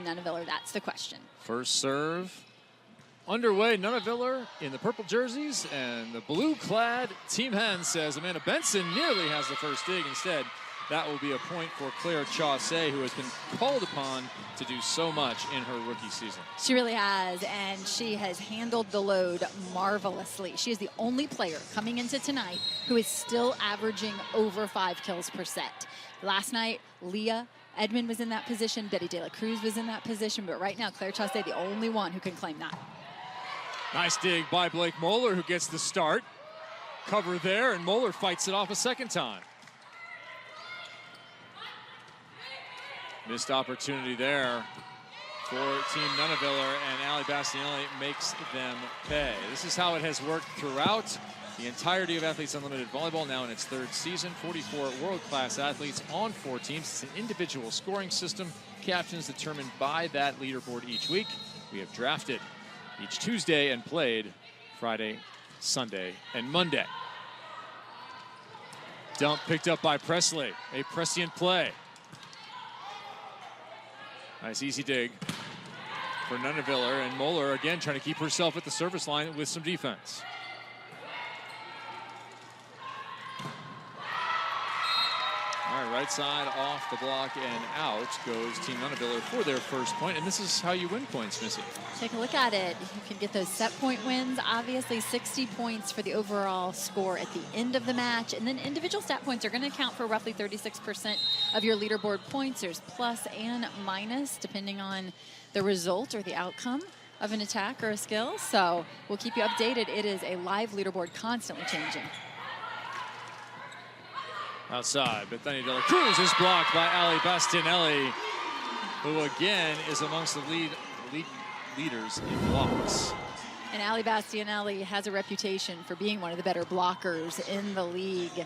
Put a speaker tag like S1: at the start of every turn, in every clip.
S1: Nuneviller? That's the question.
S2: First serve underway. Nuneviller in the purple jerseys, and the blue-clad Team Hentz says Amanda Benson nearly has the first dig. Instead, that will be a point for Claire Chaussee, who has been called upon to do so much in her rookie season.
S1: She really has, and she has handled the load marvelously. She is the only player coming into tonight who is still averaging over 5 kills per set. Last night, Leah Edmond was in that position, Betty De La Cruz was in that position, but right now, Claire Chaussee, the only one who can claim that.
S2: Nice dig by Blake Moeller, who gets the start. Cover there, and Moeller fights it off a second time. Missed opportunity there for Team Nuneviller, and Ali Bastianelli makes them pay. This is how it has worked throughout the entirety of Athletes Unlimited Volleyball, now in its 3rd season. 44 world-class athletes on 4 teams. It's an individual scoring system. Captains determined by that leaderboard each week. We have drafted each Tuesday and played Friday, Sunday, and Monday. Dump picked up by Presley. A prescient play. Nice easy dig for Nuneviller, and Moeller again trying to keep herself at the service line with some defense. All right, right side off the block and out goes Team Nuneviller for their first point, and this is how you win points, Missy.
S1: Take a look at it. You can get those set point wins. Obviously 60 points for the overall score at the end of the match, and then individual stat points are going to account for roughly 36% of your leaderboard points. There's plus and minus depending on the result or the outcome of an attack or a skill, so we'll keep you updated. It is a live leaderboard, constantly changing.
S2: Outside, Bethany De La Cruz is blocked by Ali Bastianelli, who again is amongst the leaders in blocks.
S1: And Ali Bastianelli has a reputation for being one of the better blockers in the league.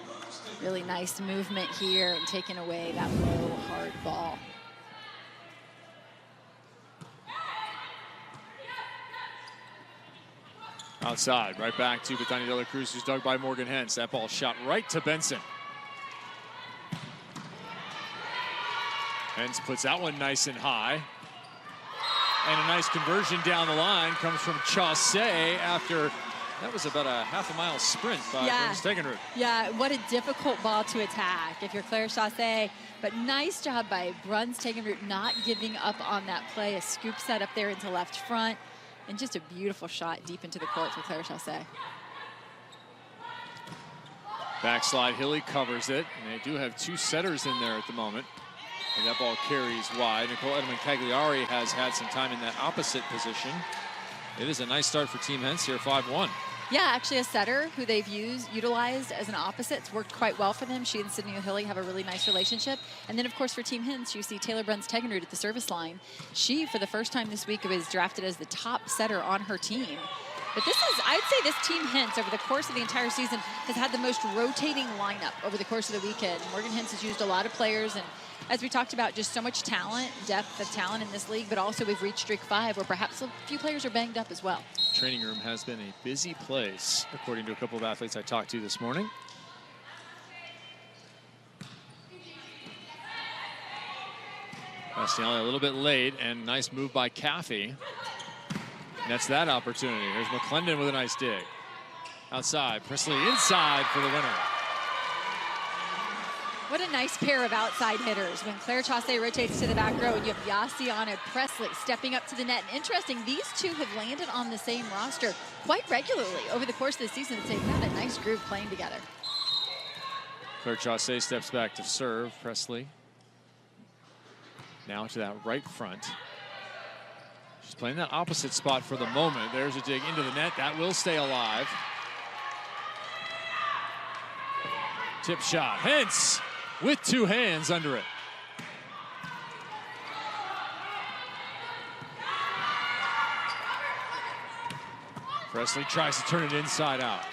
S1: Really nice movement here and taking away that low, hard ball.
S2: Outside, right back to Bethany De La Cruz, who's dug by Morgan Hentz. That ball shot right to Benson. Hentz puts that one nice and high. And a nice conversion down the line comes from Chaussee after, that was about a half-a-mile sprint by Stegenrud.
S1: Yeah, what a difficult ball to attack if you're Claire Chaussee. But nice job by Bruns Stegenrud not giving up on that play. A scoop set up there into left front. And just a beautiful shot deep into the court for Claire Chaussee.
S2: Backslide, Hilly covers it. And they do have 2 setters in there at the moment. And that ball carries wide. Nicole Edelman-Cagliari has had some time in that opposite position. It is a nice start for Team Hentz here, 5-1.
S1: Yeah, actually a setter who they've utilized as an opposite. It's worked quite well for them. She and Sydney O'Hilly have a really nice relationship. And then, of course, for Team Hentz, you see Taylor Bruns-Tegenrud at the service line. She, for the first time this week, was drafted as the top setter on her team. But this is, I'd say this Team Hentz, over the course of the entire season, has had the most rotating lineup over the course of the weekend. Morgan Hentz has used a lot of players, and as we talked about, just so much talent, depth of talent in this league, but also we've reached streak 5 where perhaps a few players are banged up as well.
S2: Training room has been a busy place, according to a couple of athletes I talked to this morning. Bastianelli a little bit late, and nice move by Caffey. That's that opportunity. Here's McClendon with a nice dig. Outside, Presley inside for the winner.
S1: What a nice pair of outside hitters when Claire Chaussee rotates to the back row and you have Yassiana Presley stepping up to the net. And interesting, these two have landed on the same roster quite regularly over the course of the season. They've found a nice groove playing together.
S2: Claire Chaussee steps back to serve. Presley now to that right front. She's playing that opposite spot for the moment. There's a dig into the net. That will stay alive. Tip shot. Hentz with 2 hands under it. Presley tries to turn it inside out.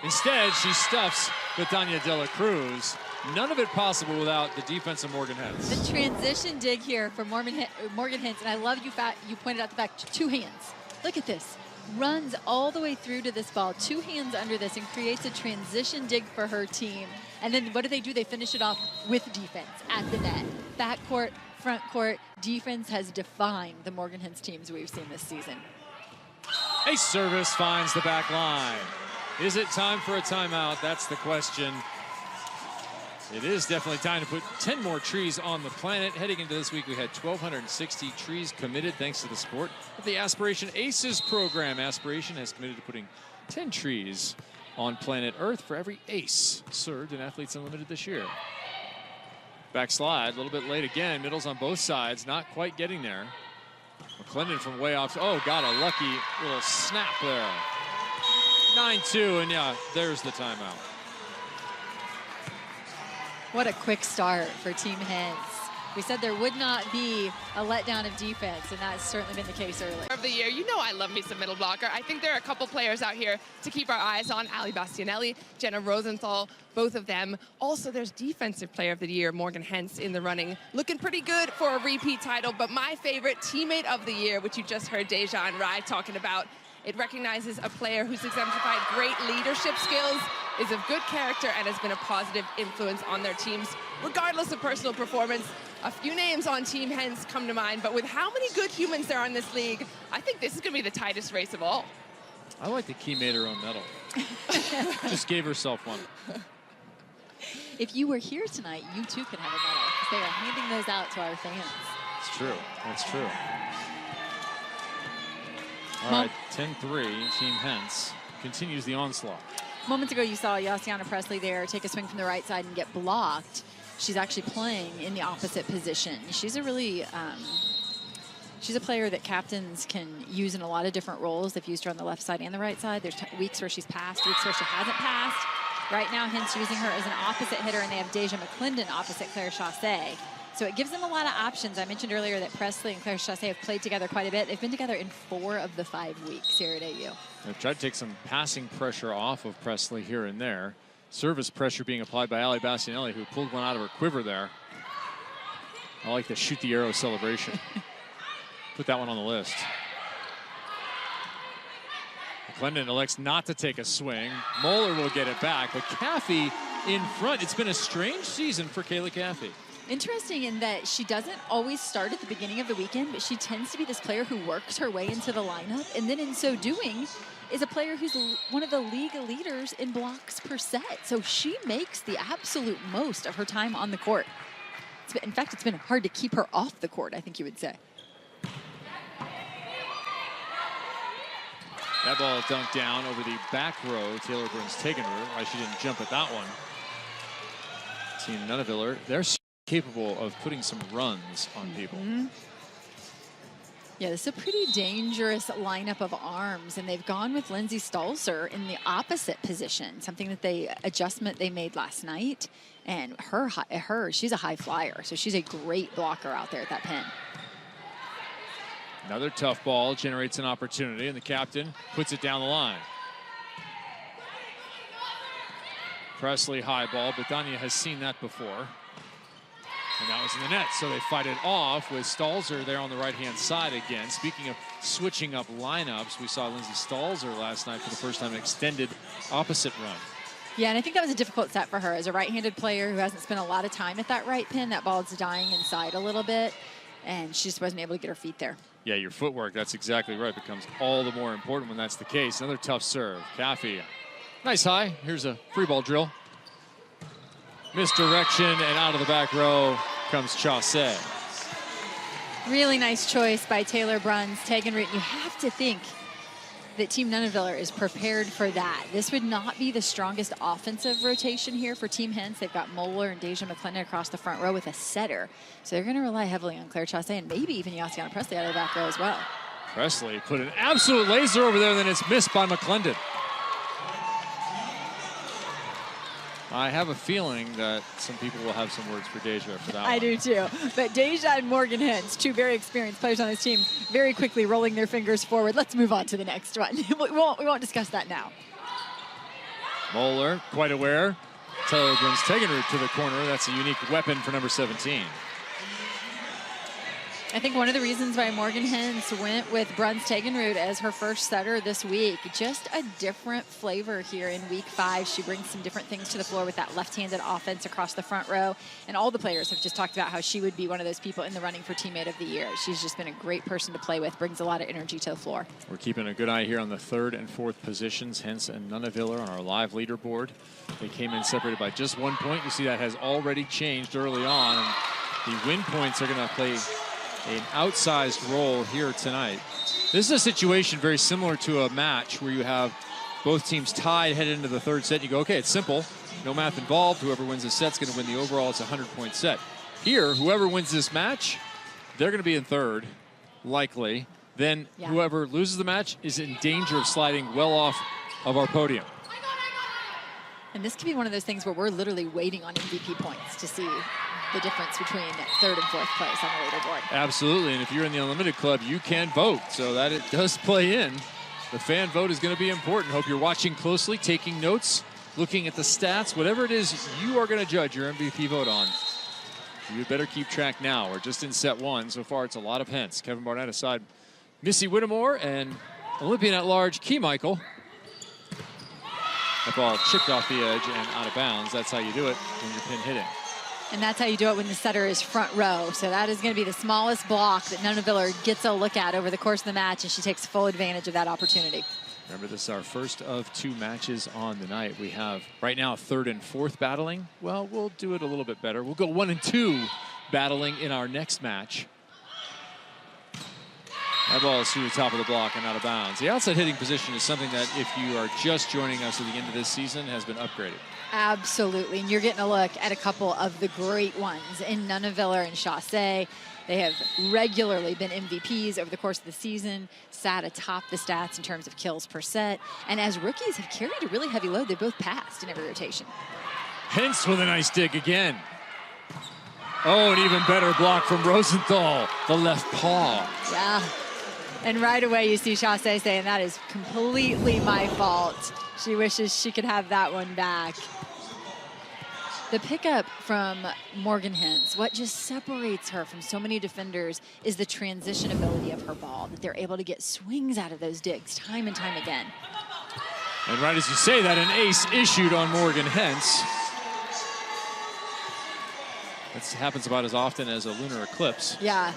S2: Instead, she stuffs Betania De La Cruz. None of it possible without the defense of Morgan Hentz.
S1: The transition dig here for Morgan Hentz, and I love you pointed out the fact, 2 hands. Look at this. Runs all the way through to this ball, 2 hands under this, and creates a transition dig for her team. And then what do? They finish it off with defense at the net. Backcourt front court defense has defined the Morgan Hentz teams we've seen this season.
S2: A service finds the back line. Is it time for a timeout? That's the question. It is definitely time to put 10 more trees on the planet. Heading into this week, we had 1,260 trees committed thanks to the support of the Aspiration Aces program. Aspiration has committed to putting 10 trees on planet Earth for every ace served in Athletes Unlimited this year. Backslide, a little bit late again. Middles on both sides, not quite getting there. McClendon from way off. Oh, got a lucky little snap there. 9-2, and yeah, there's the timeout.
S1: What a quick start for Team Hentz. We said there would not be a letdown of defense, and that's certainly been the case early.
S3: Of the year, you know I love me some middle blocker. I think there are a couple players out here to keep our eyes on. Ali Bastianelli, Jenna Rosenthal, both of them. Also, there's Defensive Player of the Year, Morgan Hentz, in the running. Looking pretty good for a repeat title, but my favorite Teammate of the Year, which you just heard Deja and Rai talking about, it recognizes a player who's exemplified great leadership skills, is of good character, and has been a positive influence on their teams, regardless of personal performance. A few names on Team Hentz come to mind, but with how many good humans there are in this league, I think this is going to be the tightest race of all.
S2: I like that Key made her own medal. Just gave herself one.
S1: If you were here tonight, you too can have a medal, because they are handing those out to our fans.
S2: It's true. That's true. All right, 10-3, Team Hentz continues the onslaught.
S1: Moments ago, you saw Yassiana Presley there take a swing from the right side and get blocked. She's actually playing in the opposite position. She's a really, she's a player that captains can use in a lot of different roles. They've used her on the left side and the right side. There's weeks where she's passed, weeks where she hasn't passed. Right now, Hentz using her as an opposite hitter, and they have Deja McClendon opposite Claire Chassé. So it gives them a lot of options. I mentioned earlier that Presley and Claire Chassé have played together quite a bit. They've been together in 4 of the 5 weeks here at AU.
S2: They've tried to take some passing pressure off of Presley here and there. Service pressure being applied by Ali Bastianelli, who pulled one out of her quiver there. I like the shoot the arrow celebration. Put that one on the list. McClendon elects not to take a swing. Moeller will get it back, but Caffey in front. It's been a strange season for Kayla Caffey.
S1: Interesting in that she doesn't always start at the beginning of the weekend, but she tends to be this player who works her way into the lineup, and then in so doing is a player who's one of the league leaders in blocks per set. So she makes the absolute most of her time on the court. In fact, it's been hard to keep her off the court, I think you would say.
S2: That ball dunked down over the back row. Taylor Burns taking her. Why she didn't jump at that one. Team Nuneviller, they're capable of putting some runs on people.
S1: Yeah, this is a pretty dangerous lineup of arms, and they've gone with Lindsay Stalzer in the opposite position, something that adjustment they made last night. And she's a high flyer, so she's a great blocker out there at that pin.
S2: Another tough ball generates an opportunity, and the captain puts it down the line. Presley high ball, but Danya has seen that before. And that was in the net, so they fight it off with Stalzer there on the right-hand side again. Speaking of switching up lineups, we saw Lindsay Stalzer last night for the first time extended opposite run.
S1: Yeah, and I think that was a difficult set for her. As a right-handed player who hasn't spent a lot of time at that right pin, that ball's dying inside a little bit, and she just wasn't able to get her feet there.
S2: Yeah, your footwork, that's exactly right, becomes all the more important when that's the case. Another tough serve. Caffey, nice high. Here's a free ball drill. Misdirection, and out of the back row comes Chassé.
S1: Really nice choice by Taylor Bruns, Tegenroot. You have to think that Team Nuneviller is prepared for that. This would not be the strongest offensive rotation here for Team Hentz. They've got Moeller and Deja McClendon across the front row with a setter. So they're going to rely heavily on Claire Chassé and maybe even Yassiana Presley out of the back row as well.
S2: Presley put an absolute laser over there, and then it's missed by McClendon. I have a feeling that some people will have some words for Deja for that one.
S1: I do too. But Deja and Morgan Hentz, 2 very experienced players on this team, very quickly rolling their fingers forward. Let's move on to the next one. we won't discuss that now.
S2: Moeller, quite aware. Taylor brings Tegenroot to the corner. That's a unique weapon for number 17.
S1: I think one of the reasons why Morgan Hentz went with Bruns Tegenrud as her first setter this week, just a different flavor here in week 5. She brings some different things to the floor with that left-handed offense across the front row. And all the players have just talked about how she would be one of those people in the running for Teammate of the Year. She's just been a great person to play with, brings a lot of energy to the floor.
S2: We're keeping a good eye here on the 3rd and 4th positions, Hentz and Nuneviller on our live leaderboard. They came in separated by just 1 point. You see that has already changed early on. The win points are going to play an outsized role here tonight. This is a situation very similar to a match where you have both teams tied headed into the 3rd set. You go, okay, it's simple. No math involved. Whoever wins the set's going to win the overall. It's a 100-point set. Here, whoever wins this match, they're going to be in 3rd, likely. Then whoever loses the match is in danger of sliding well off of our podium.
S1: And this could be one of those things where we're literally waiting on MVP points to see the difference between 3rd and 4th place on the leaderboard.
S2: Absolutely, and if you're in the Unlimited Club, you can vote, so that it does play in. The fan vote is going to be important. Hope you're watching closely, taking notes, looking at the stats, whatever it is you are going to judge your MVP vote on. You better keep track now. We're just in set 1. So far, it's a lot of Hentz. Kevin Barnett aside Missy Whittemore and Olympian at large Key Michael. The ball chipped off the edge and out of bounds. That's how you do it when you're pin hitting.
S1: And that's how you do it when the setter is front row. So that is going to be the smallest block that Nuneviller gets a look at over the course of the match, and she takes full advantage of that opportunity.
S2: Remember, this is our first of 2 matches on the night. We have right now 3rd and 4th battling. Well, we'll do it a little bit better. We'll go 1 and 2 battling in our next match. That ball is through the top of the block and out of bounds. The outside hitting position is something that, if you are just joining us at the end of this season, has been upgraded.
S1: Absolutely, and you're getting a look at a couple of the great ones in Nuneviller and Chaussee. They have regularly been MVPs over the course of the season, sat atop the stats in terms of kills per set, and as rookies have carried a really heavy load. They both passed in every rotation.
S2: Hentz with a nice dig again. Oh, an even better block from Rosenthal, the left paw.
S1: Yeah, and right away you see Chaussee saying, that is completely my fault. She wishes she could have that one back. The pickup from Morgan Hentz, what just separates her from so many defenders is the transition ability of her ball, that they're able to get swings out of those digs time and time again.
S2: And right as you say that, an ace issued on Morgan Hentz. That happens about as often as a lunar eclipse.
S1: Yeah,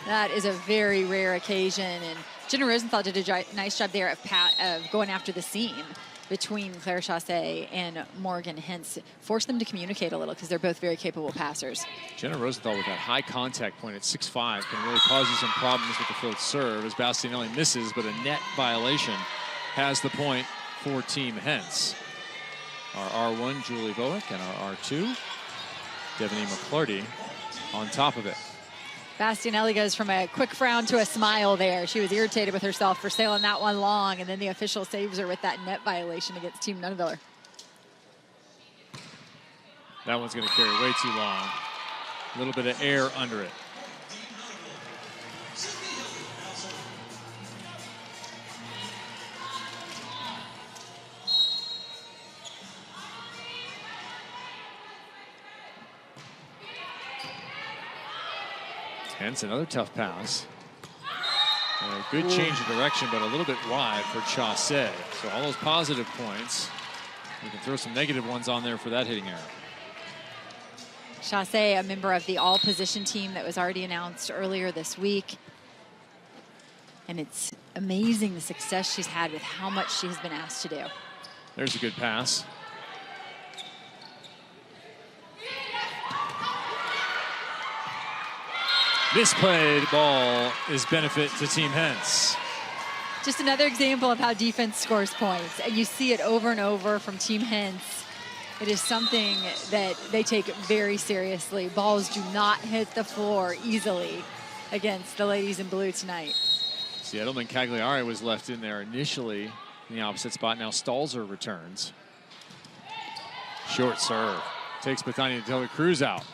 S1: that is a very rare occasion. And Jenna Rosenthal did a nice job there of going after the seam between Claire Chaussee and Morgan Hentz. Force them to communicate a little because they're both very capable passers.
S2: Jenna Rosenthal with that high contact point at 6'5" can really cause you some problems with the float serve as Bastianelli misses, but a net violation has the point for Team Hentz. Our R1, Julie Voick, and our R2, Devaney McClarty, on top of it.
S1: Bastianelli goes from a quick frown to a smile there. She was irritated with herself for sailing that one long, and then the official saves her with that net violation against Team Nuneviller.
S2: That one's going to carry way too long. A little bit of air under it. Hence another tough pass. A good change of direction, but a little bit wide for Chaussee. So all those positive points, we can throw some negative ones on there for that hitting error.
S1: Chaussee, a member of the all-position team that was already announced earlier this week. And it's amazing the success she's had with how much she has been asked to do.
S2: There's a good pass. Misplayed ball is benefit to Team Hentz.
S1: Just another example of how defense scores points. And you see it over and over from Team Hentz. It is something that they take very seriously. Balls do not hit the floor easily against the ladies in blue tonight.
S2: See, Edelman Cagliari was left in there initially in the opposite spot. Now Stalzer returns. Short serve. Takes Bethania De La Cruz out.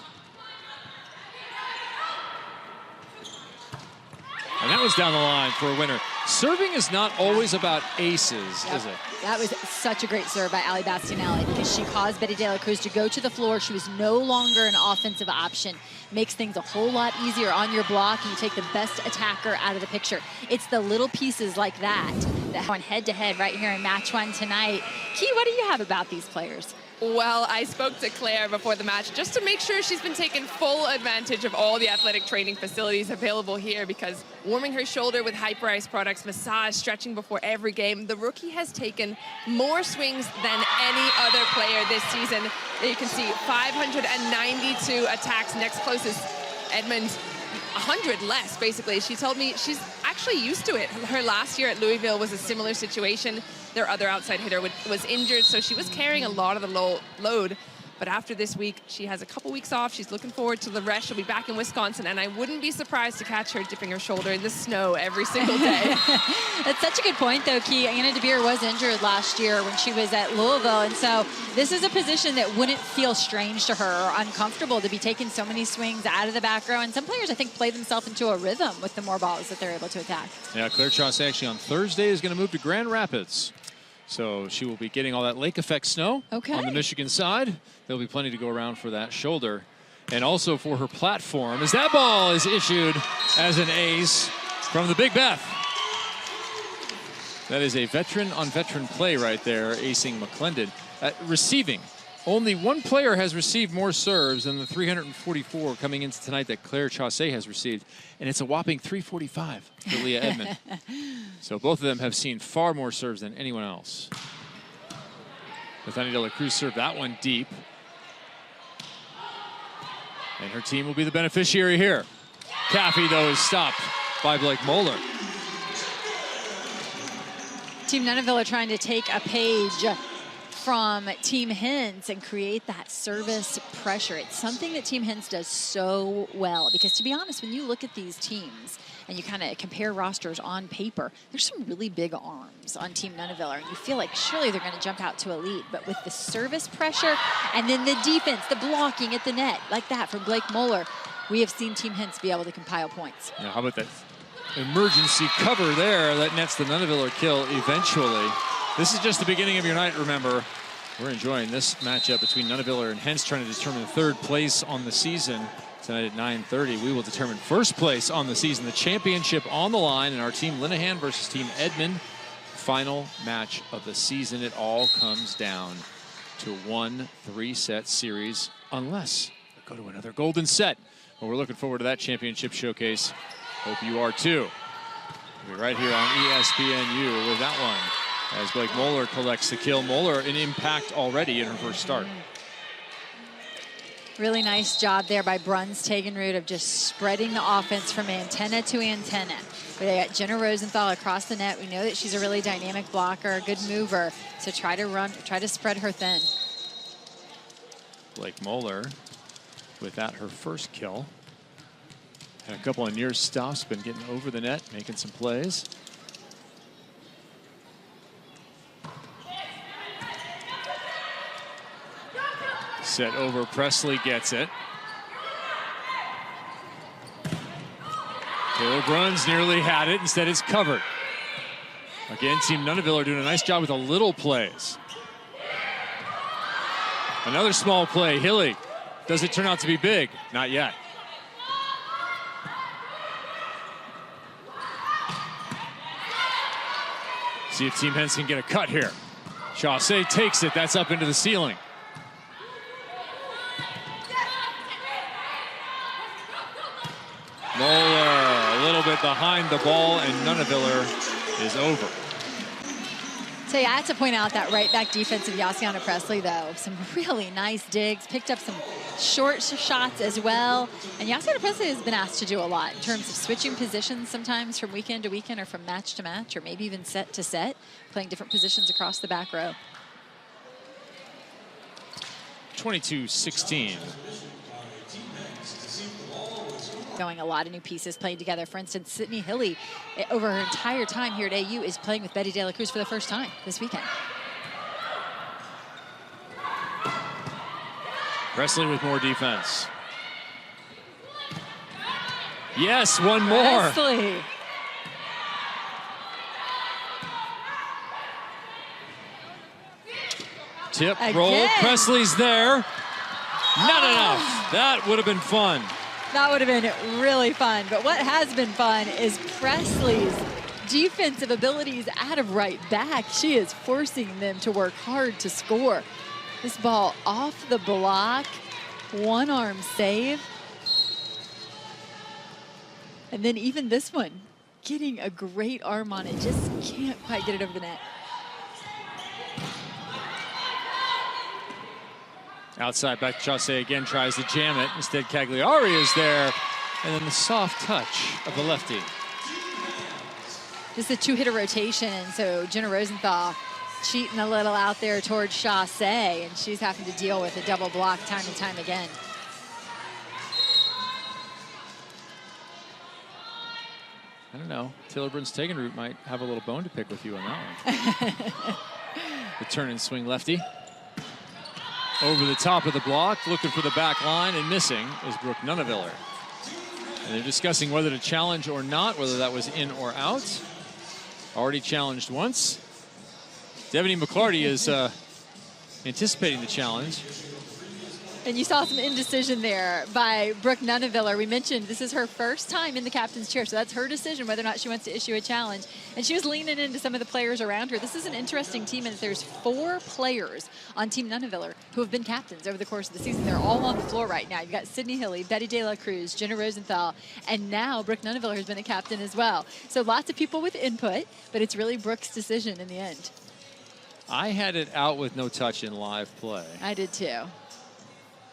S2: And that was down the line for a winner. Serving is not always about aces, is it?
S1: That was such a great serve by Ali Bastianelli because she caused Betty De La Cruz to go to the floor. She was no longer an offensive option. Makes things a whole lot easier on your block, and you take the best attacker out of the picture. It's the little pieces like that that went head-to-head right here in match 1 tonight. Key, what do you have about these players?
S3: Well, I spoke to Claire before the match just to make sure she's been taking full advantage of all the athletic training facilities available here, because warming her shoulder with Hyperice products, massage, stretching before every game, the rookie has taken more swings than any other player this season. You can see 592 attacks. Next closest, Edmond, 100 less, basically. She told me she's actually used to it. Her last year at Louisville was a similar situation. Their other outside hitter was injured, so she was carrying a lot of the load. But after this week, she has a couple weeks off. She's looking forward to the rest. She'll be back in Wisconsin, and I wouldn't be surprised to catch her dipping her shoulder in the snow every single day.
S1: That's such a good point, though, Key. Anna DeBeer was injured last year when she was at Louisville, and so this is a position that wouldn't feel strange to her or uncomfortable to be taking so many swings out of the back row. And some players, I think, play themselves into a rhythm with the more balls that they're able to attack.
S2: Yeah, Claire Chaussee actually on Thursday is going to move to Grand Rapids. So she will be getting all that lake effect snow on the Michigan side. There'll be plenty to go around for that shoulder. And also for her platform, as that ball is issued as an ace from the Big Beth. That is a veteran-on-veteran play right there, acing McClendon. Receiving, only one player has received more serves than the 344 coming into tonight that Claire Chaussee has received, and it's a whopping 345 for Leah Edmond. So both of them have seen far more serves than anyone else. Bethany De La Cruz served that one deep. And her team will be the beneficiary here. Caffey, though, is stopped by Blake Moeller.
S1: Team Nuneviller trying to take a page from Team Hentz and create that service pressure. It's something that Team Hentz does so well, because to be honest, when you look at these teams and you kind of compare rosters on paper, there's some really big arms on Team Nuneviller, and you feel like surely they're going to jump out to a lead. But with the service pressure and then the defense, the blocking at the net, like that from Blake Moeller, we have seen Team Hentz be able to compile points.
S2: Yeah, how about that emergency cover there that nets the Nuneviller kill eventually. This is just the beginning of your night, remember. We're enjoying this matchup between Nuneviller and Hentz, trying to determine third place on the season. Tonight at 9:30, we will determine first place on the season, the championship on the line, and our Team Linehan versus Team Edmond. Final match of the season. It all comes down to one 3-set series, unless we go to another golden set. Well, we're looking forward to that championship showcase. Hope you are too. We'll be right here on ESPNU with that one. As Blake Moeller collects the kill. Moeller an impact already in her first start.
S1: Really nice job there by Bruns Tegenrud of just spreading the offense from antenna to antenna. They got Jenna Rosenthal across the net. We know that she's a really dynamic blocker, a good mover. So try to spread her thin.
S2: Blake Moeller with that her first kill. Had a couple of near stops, been getting over the net, making some plays. Set over, Presley gets it. Taylor Bruns nearly had it, instead it's covered. Again, Team Nuneviller doing a nice job with the little plays. Another small play, Hilly. Does it turn out to be big? Not yet. See if Team Hentz can get a cut here. Chaussee takes it, that's up into the ceiling. Moeller a little bit behind the ball, and Nuneviller is over.
S1: So yeah, I have to point out that right back defense of Yassiana Presley, though. Some really nice digs, picked up some short shots as well. And Yassiana Presley has been asked to do a lot in terms of switching positions sometimes from weekend to weekend or from match to match or maybe even set to set, playing different positions across the back row.
S2: 22-16.
S1: Going a lot of new pieces playing together. For instance, Sydney Hilly, over her entire time here at AU, is playing with Betty De La Cruz for the first time this weekend.
S2: Presley with more defense. Yes, one more.
S1: Presley.
S2: tip,
S1: Again.
S2: roll. Presley's there. Not enough. That would have been fun.
S1: That would have been really fun. But what has been fun is Presley's defensive abilities out of right back. She is forcing them to work hard to score. This ball off the block, one arm save. And then even this one, getting a great arm on it, just can't quite get it over the net.
S2: Outside, back to Chaussee again, tries to jam it. Instead, Cagliari is there. And then the soft touch of the lefty.
S1: This is a two-hitter rotation, so Jenna Rosenthal cheating a little out there towards Chaussee, and she's having to deal with a double block time and time again.
S2: I don't know. Taylor Brunstegenroot might have a little bone to pick with you on that one. The turn and swing lefty. Over the top of the block, looking for the back line, and missing is Brooke Nuneviller. And they're discussing whether to challenge or not, whether that was in or out. Already challenged once. Devaney McClarty is anticipating the challenge.
S1: And you saw some indecision there by Brooke Nuneviller. We mentioned this is her first time in the captain's chair, so that's her decision whether or not she wants to issue a challenge. And she was leaning into some of the players around her. This is an interesting team, and there's 4 players on Team Nuneviller who have been captains over the course of the season. They're all on the floor right now. You've got Sydney Hilly, Betty De La Cruz, Jenna Rosenthal, and now Brooke Nuneviller has been a captain as well. So lots of people with input, but it's really Brooke's decision in the end.
S2: I had it out with no touch in live play.
S1: I did too.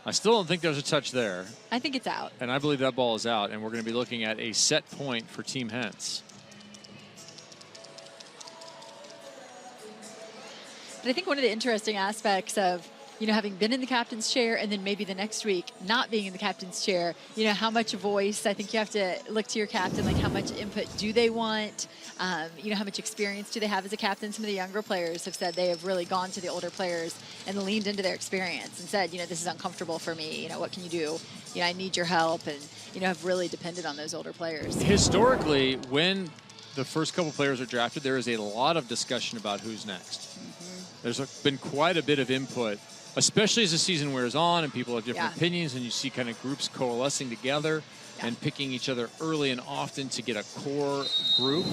S2: I still don't think there's a touch there.
S1: I think it's out.
S2: And I believe that ball is out, and we're going to be looking at a set point for Team Hentz.
S1: But I think one of the interesting aspects of, having been in the captain's chair and then maybe the next week not being in the captain's chair, how much voice, I think you have to look to your captain, like how much input do they want? How much experience do they have as a captain? Some of the younger players have said they have really gone to the older players and leaned into their experience and said, this is uncomfortable for me. What can you do? I need your help, and, have really depended on those older players.
S2: Historically, when the first couple players are drafted, there is a lot of discussion about who's next. There's been quite a bit of input, especially as the season wears on and people have different opinions, and you see kind of groups coalescing together and picking each other early and often to get a core group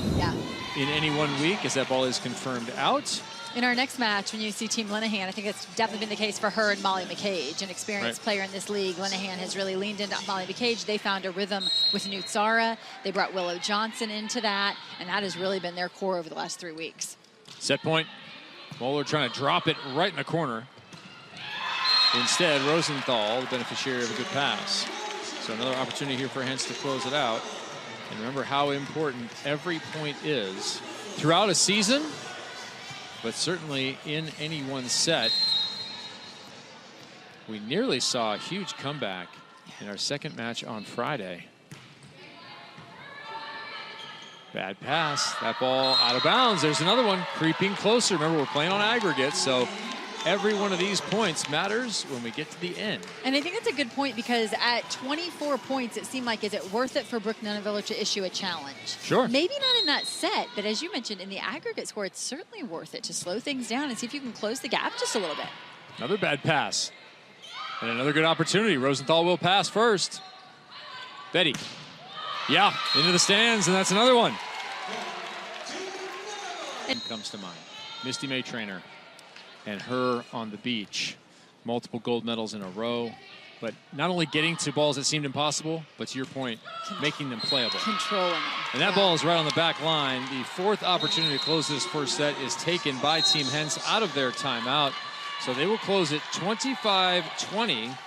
S2: in any one week as that ball is confirmed out.
S1: In our next match, when you see Team Linehan, I think it's definitely been the case for her and Molly McCage, an experienced player in this league. Linehan has really leaned into Molly McCage. They found a rhythm with Nutsara. They brought Willow Johnson into that, and that has really been their core over the last 3 weeks.
S2: Set point. Moeller trying to drop it right in the corner. Instead, Rosenthal, the beneficiary of a good pass. So another opportunity here for Hentz to close it out. And remember how important every point is throughout a season, but certainly in any one set. We nearly saw a huge comeback in our second match on Friday. Bad pass. That ball out of bounds. There's another one creeping closer. Remember, we're playing on aggregate, so every one of these points matters when we get to the end.
S1: And I think that's a good point, because at 24 points, it seemed like, is it worth it for Brooke Nuneviller to issue a challenge?
S2: Sure.
S1: Maybe not in that set, but as you mentioned, in the aggregate score, it's certainly worth it to slow things down and see if you can close the gap just a little bit.
S2: Another bad pass. And another good opportunity. Rosenthal will pass first. Betty. Yeah, into the stands, and that's another one. And comes to mind. Misty May Trainer and her on the beach. Multiple gold medals in a row. But not only getting to balls that seemed impossible, but to your point, making them playable.
S1: Controlling them.
S2: And that ball is right on the back line. The 4th opportunity to close this first set is taken by Team Hentz out of their timeout. So they will close it 25-20.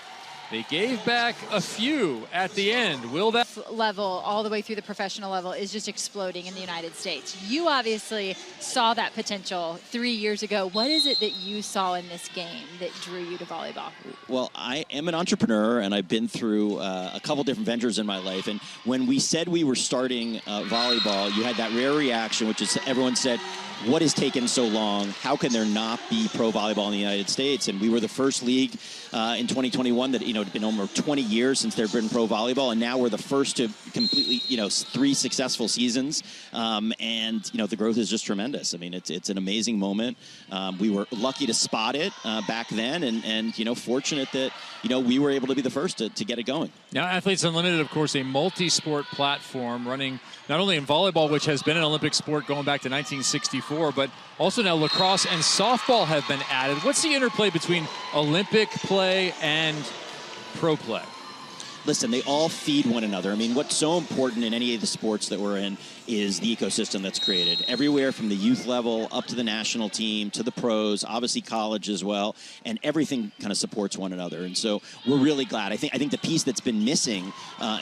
S2: They gave back a few at the end. Will that
S1: level all the way through the professional level is just exploding in the United States. You obviously saw that potential 3 years ago. What is it that you saw in this game that drew you to volleyball?
S4: Well, I am an entrepreneur, and I've been through a couple different ventures in my life. And when we said we were starting volleyball, you had that rare reaction, which is everyone said, what has taken so long? How can there not be pro volleyball in the United States? And we were the first league in 2021 that, it'd been over 20 years since there'd been pro volleyball, and now we're the first first to completely, 3 successful seasons. And, the growth is just tremendous. I mean, it's an amazing moment. We were lucky to spot it back then and fortunate that, we were able to be the first to get it going.
S2: Now, Athletes Unlimited, of course, a multi-sport platform running not only in volleyball, which has been an Olympic sport going back to 1964, but also now lacrosse and softball have been added. What's the interplay between Olympic play and pro play?
S4: Listen, they all feed one another. I mean, what's so important in any of the sports that we're in is the ecosystem that's created. Everywhere from the youth level up to the national team to the pros, obviously college as well, and everything kind of supports one another. And so we're really glad. I think the piece that's been missing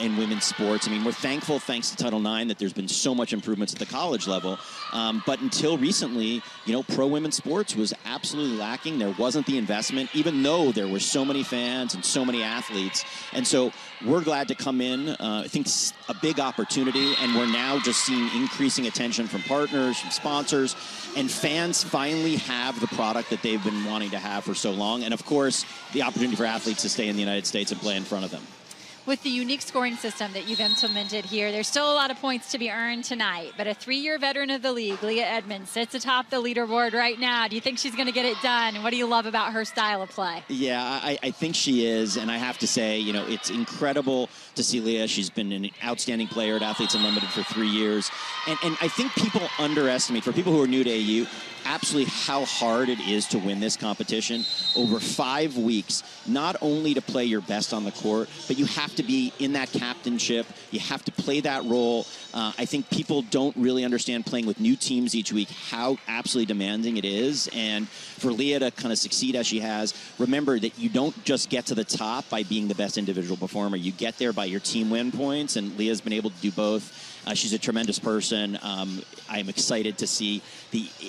S4: in women's sports, I mean, we're thankful, thanks to Title IX, that there's been so much improvements at the college level. But until recently, pro women's sports was absolutely lacking. There wasn't the investment, even though there were so many fans and so many athletes. And so we're glad to come in. I think it's a big opportunity, and we're now just seeing increasing attention from partners, from sponsors, and fans finally have the product that they've been wanting to have for so long. And, of course, the opportunity for athletes to stay in the United States and play in front of them.
S1: With the unique scoring system that you've implemented here, there's still a lot of points to be earned tonight, but a 3-year veteran of the league, Leah Edmond, sits atop the leaderboard right now. Do you think she's going to get it done? And what do you love about her style of play?
S4: Yeah, I think she is, and I have to say, it's incredible to see Leah. She's been an outstanding player at Athletes Unlimited for 3 years, and I think people underestimate, for people who are new to AU, absolutely how hard it is to win this competition over 5 weeks, not only to play your best on the court, but you have to be in that captainship. You have to play that role. I think people don't really understand playing with new teams each week, how absolutely demanding it is. And for Leah to kind of succeed as she has, remember that you don't just get to the top by being the best individual performer. You get there by your team win points, and Leah's been able to do both. She's a tremendous person. I'm excited to see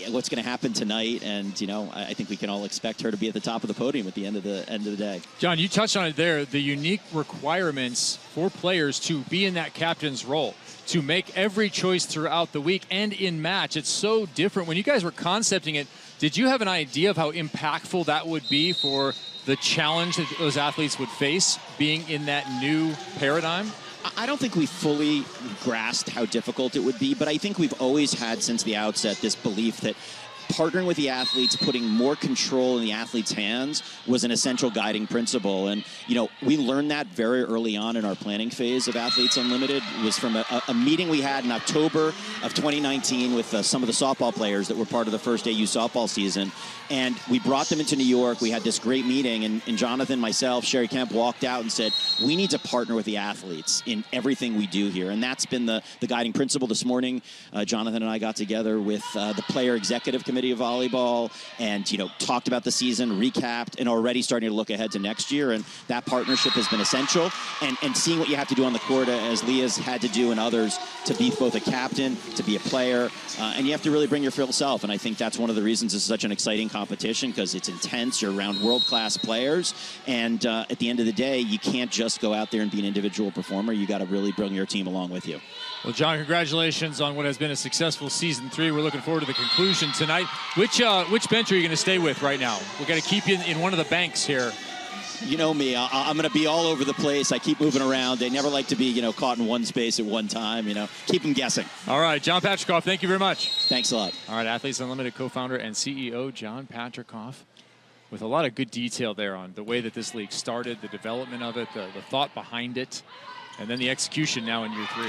S4: what's going to happen tonight, and I think we can all expect her to be at the top of the podium at the end of the day.
S2: John, you touched on it there, the unique requirements for players to be in that captain's role, to make every choice throughout the week and in match. It's so different. When you guys were concepting it, did you have an idea of how impactful that would be for the challenge that those athletes would face being in that new paradigm?
S4: I don't think we fully grasped how difficult it would be, but I think we've always had since the outset this belief that partnering with the athletes, putting more control in the athletes' hands was an essential guiding principle. And, we learned that very early on in our planning phase of Athletes Unlimited. It was from a meeting we had in October of 2019 with some of the softball players that were part of the first AU softball season. And we brought them into New York. We had this great meeting, and Jonathan, myself, Sherry Kemp walked out and said, we need to partner with the athletes in everything we do here. And that's been the guiding principle. This morning, Jonathan and I got together with the player executive committee of volleyball and, talked about the season, recapped, and already starting to look ahead to next year. And that partnership has been essential. And seeing what you have to do on the court, as Leah's had to do and others, to be both a captain, to be a player, and you have to really bring your full self. And I think that's one of the reasons it's such an exciting competition, because it's intense. You're around world-class players. And at the end of the day, you can't just go out there and be an individual performer. You got to really bring your team along with you.
S2: Well, John, congratulations on what has been a successful season 3. We're looking forward to the conclusion tonight. Which bench are you going to stay with right now? We're going to keep you in one of the banks here.
S4: You know me, I'm going to be all over the place. I keep moving around. They never like to be, caught in one space at one time, Keep them guessing.
S2: All right, John Patricoff, thank you very much.
S4: Thanks a lot.
S2: All right, Athletes Unlimited co-founder and CEO John Patricoff, with a lot of good detail there on the way that this league started, the development of it, the thought behind it, and then the execution now in year 3.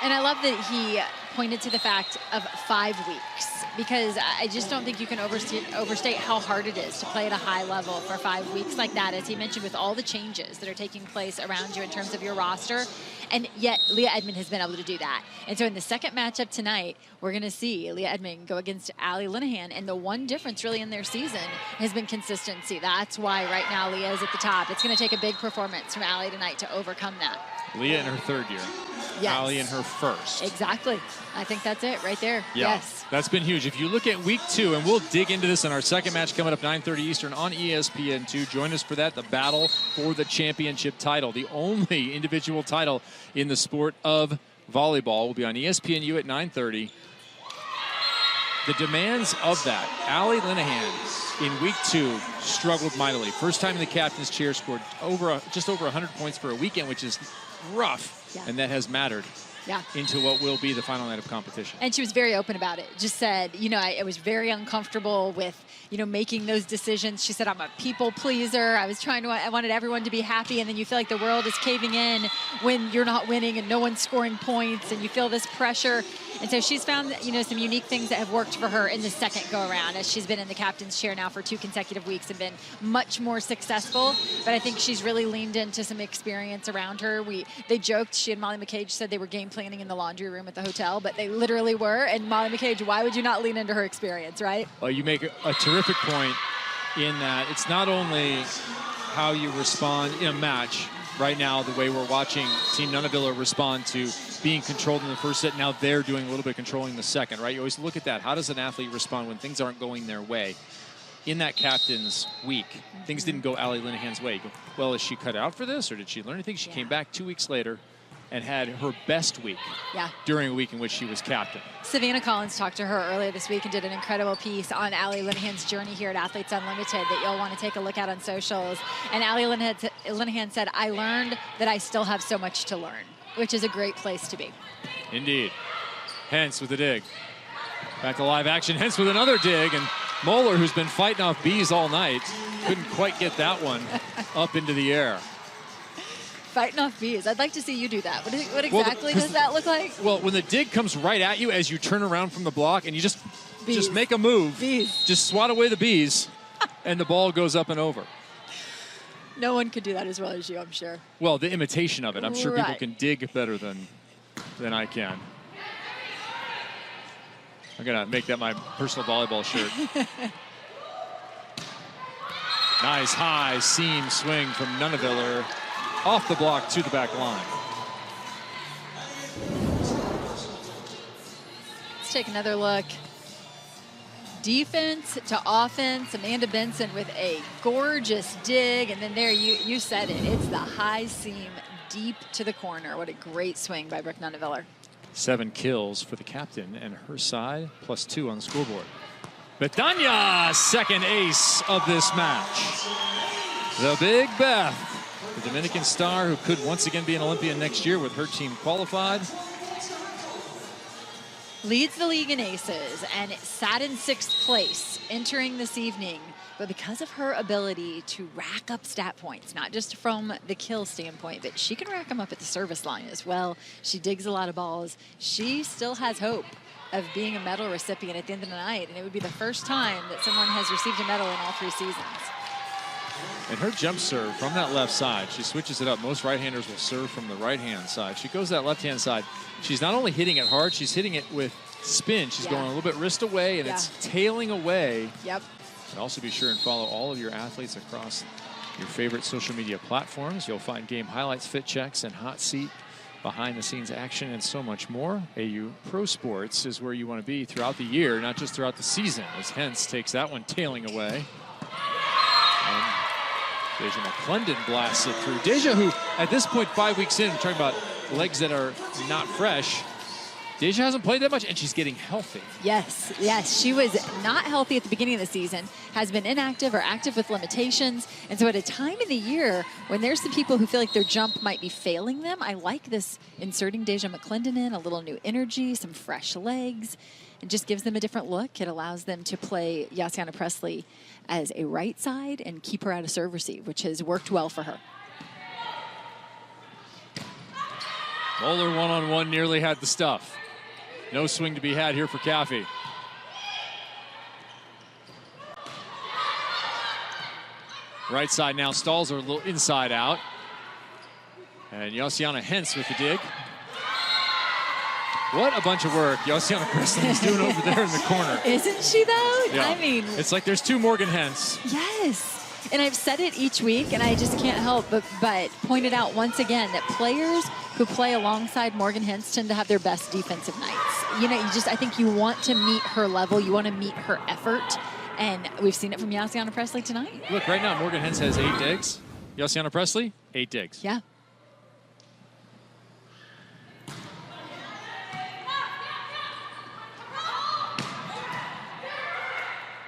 S1: And I love that he pointed to the fact of 5 weeks, because I just don't think you can overstate how hard it is to play at a high level for 5 weeks like that, as he mentioned, with all the changes that are taking place around you in terms of your roster. And yet Leah Edmond has been able to do that. And so in the second matchup tonight, we're going to see Leah Edmond go against Allie Linehan. And the one difference really in their season has been consistency. That's why right now Leah is at the top. It's going to take a big performance from Allie tonight to overcome that.
S2: Leah in her 3rd year.
S1: Yes.
S2: Allie in her 1st.
S1: Exactly. I think that's it right there.
S2: Yeah,
S1: yes.
S2: That's been huge. If you look at week 2, and we'll dig into this in our second match coming up 9:30 Eastern on ESPN2. Join us for that, the battle for the championship title, the only individual title in the sport of volleyball. Will be on ESPNU at 9:30. The demands of that. Allie Linehan in week 2 struggled mightily. First time in the captain's chair, scored just over 100 points for a weekend, which is rough.
S1: Yeah.
S2: And that has mattered into what will be the final night of competition.
S1: And she was very open about it. Just said, I was very uncomfortable with, making those decisions. She said, I'm a people pleaser. I wanted everyone to be happy. And then you feel like the world is caving in when you're not winning and no one's scoring points and you feel this pressure. And so she's found, some unique things that have worked for her in the second go around, as she's been in the captain's chair now for 2 consecutive weeks and been much more successful. But I think she's really leaned into some experience around her. They joked, she and Molly McCage said they were game planning in the laundry room at the hotel, but they literally were. And Molly McCage, why would you not lean into her experience, right?
S2: Well, you make a terrific point in that it's not only how you respond in a match. Right now, the way we're watching Team Nuneviller respond to being controlled in the first set, now they're doing a little bit of controlling the second, right? You always look at that. How does an athlete respond when things aren't going their way? In that captain's week, things didn't go Allie Linehan's way. You go, well, is she cut out for this, or did she learn anything? She came back 2 weeks later and had her best week during a week in which she was captain.
S1: Savannah Collins talked to her earlier this week and did an incredible piece on Allie Linehan's journey here at Athletes Unlimited that you'll want to take a look at on socials. And Allie Linehan said, I learned that I still have so much to learn, which is a great place to be.
S2: Indeed. Hentz with the dig. Back to live action. Hentz with another dig. And Moeller, who's been fighting off bees all night, couldn't quite get that one up into the air.
S1: Fighting off bees. I'd like to see you do that. What exactly does that look like?
S2: Well, when the dig comes right at you as you turn around from the block and you just make a move.
S1: Bees.
S2: Just swat away the bees and the ball goes up and over.
S1: No one could do that as well as you, I'm sure.
S2: Well, the imitation of it. I'm sure people can dig better than I can. I'm going to make that my personal volleyball shirt. Nice high seam swing from Nuneviller. Off the block to the back line.
S1: Let's take another look. Defense to offense. Amanda Benson with a gorgeous dig. And then there, you said it. It's the high seam deep to the corner. What a great swing by Brooke Nuneviller.
S2: 7 kills for the captain and her side, +2 on the scoreboard. Betania, second ace of this match. The Big Beth. The Dominican star who could once again be an Olympian next year with her team qualified.
S1: Leads the league in aces and sat in 6th place entering this evening. But because of her ability to rack up stat points, not just from the kill standpoint, but she can rack them up at the service line as well. She digs a lot of balls. She still has hope of being a medal recipient at the end of the night. And it would be the first time that someone has received a medal in all 3 seasons.
S2: And her jump serve from that left side, she switches it up. Most right-handers will serve from the right-hand side. She goes that left-hand side. She's not only hitting it hard, she's hitting it with spin. She's going a little bit wrist away, and it's tailing away.
S1: Yep.
S2: And also be sure and follow all of your athletes across your favorite social media platforms. You'll find game highlights, fit checks, and hot seat, behind-the-scenes action, and so much more. AU Pro Sports is where you want to be throughout the year, not just throughout the season, as Hentz takes that one tailing away. And Deja McClendon blasts it through. Deja, who at this point, 5 weeks in, we're talking about legs that are not fresh. Deja hasn't played that much, and she's getting healthy.
S1: Yes. She was not healthy at the beginning of the season, has been inactive or active with limitations. And so at a time in the year when there's some people who feel like their jump might be failing them, I like this inserting Deja McClendon in, a little new energy, some fresh legs. It just gives them a different look. It allows them to play Yassiana Presley as a right side and keep her out of serve receive, which has worked well for her.
S2: Moeller one-on-one nearly had the stuff. No swing to be had here for Caffey. Right side now, stalls are a little inside out. And Yassiana Hentz with the dig. What a bunch of work Yassiana Presley is doing over there in the corner.
S1: Isn't she, though?
S2: Yeah.
S1: I mean...
S2: It's like there's 2 Morgan Hentz.
S1: Yes. And I've said it each week, and I just can't help but point it out once again that players who play alongside Morgan Hentz tend to have their best defensive nights. You know, I think you want to meet her level. You want to meet her effort. And we've seen it from Yassiana Presley tonight.
S2: Look, right now, Morgan Hentz has 8 digs. Yassiana Presley, 8 digs.
S1: Yeah.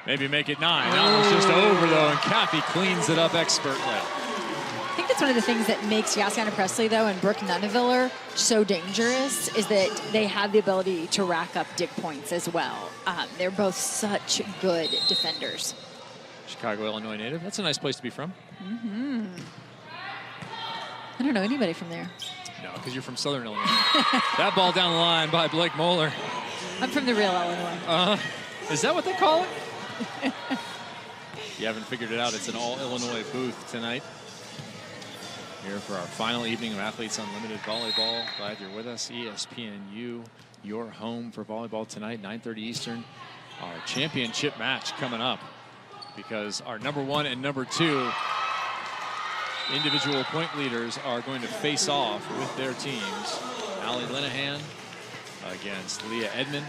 S2: Maybe make it 9. That one's just over, though, and Caffey cleans it up expertly.
S1: I think it's one of the things that makes Yassiana Presley, though, and Brooke Nuneviller so dangerous is that they have the ability to rack up dig points as well. They're both such good defenders.
S2: Chicago, Illinois native. That's a nice place to be from.
S1: Mm-hmm. I don't know anybody from there.
S2: No, because you're from Southern Illinois. That ball down the line by Blake Moeller.
S1: I'm from the real Illinois.
S2: Is that what they call it? You haven't figured it out. It's an all-Illinois booth tonight. Here for our final evening of Athletes Unlimited Volleyball. Glad you're with us. ESPNU, your home for volleyball tonight, 9:30 Eastern. Our championship match coming up, because our #1 and #2 individual point leaders are going to face off with their teams. Allie Linehan against Leah Edmond,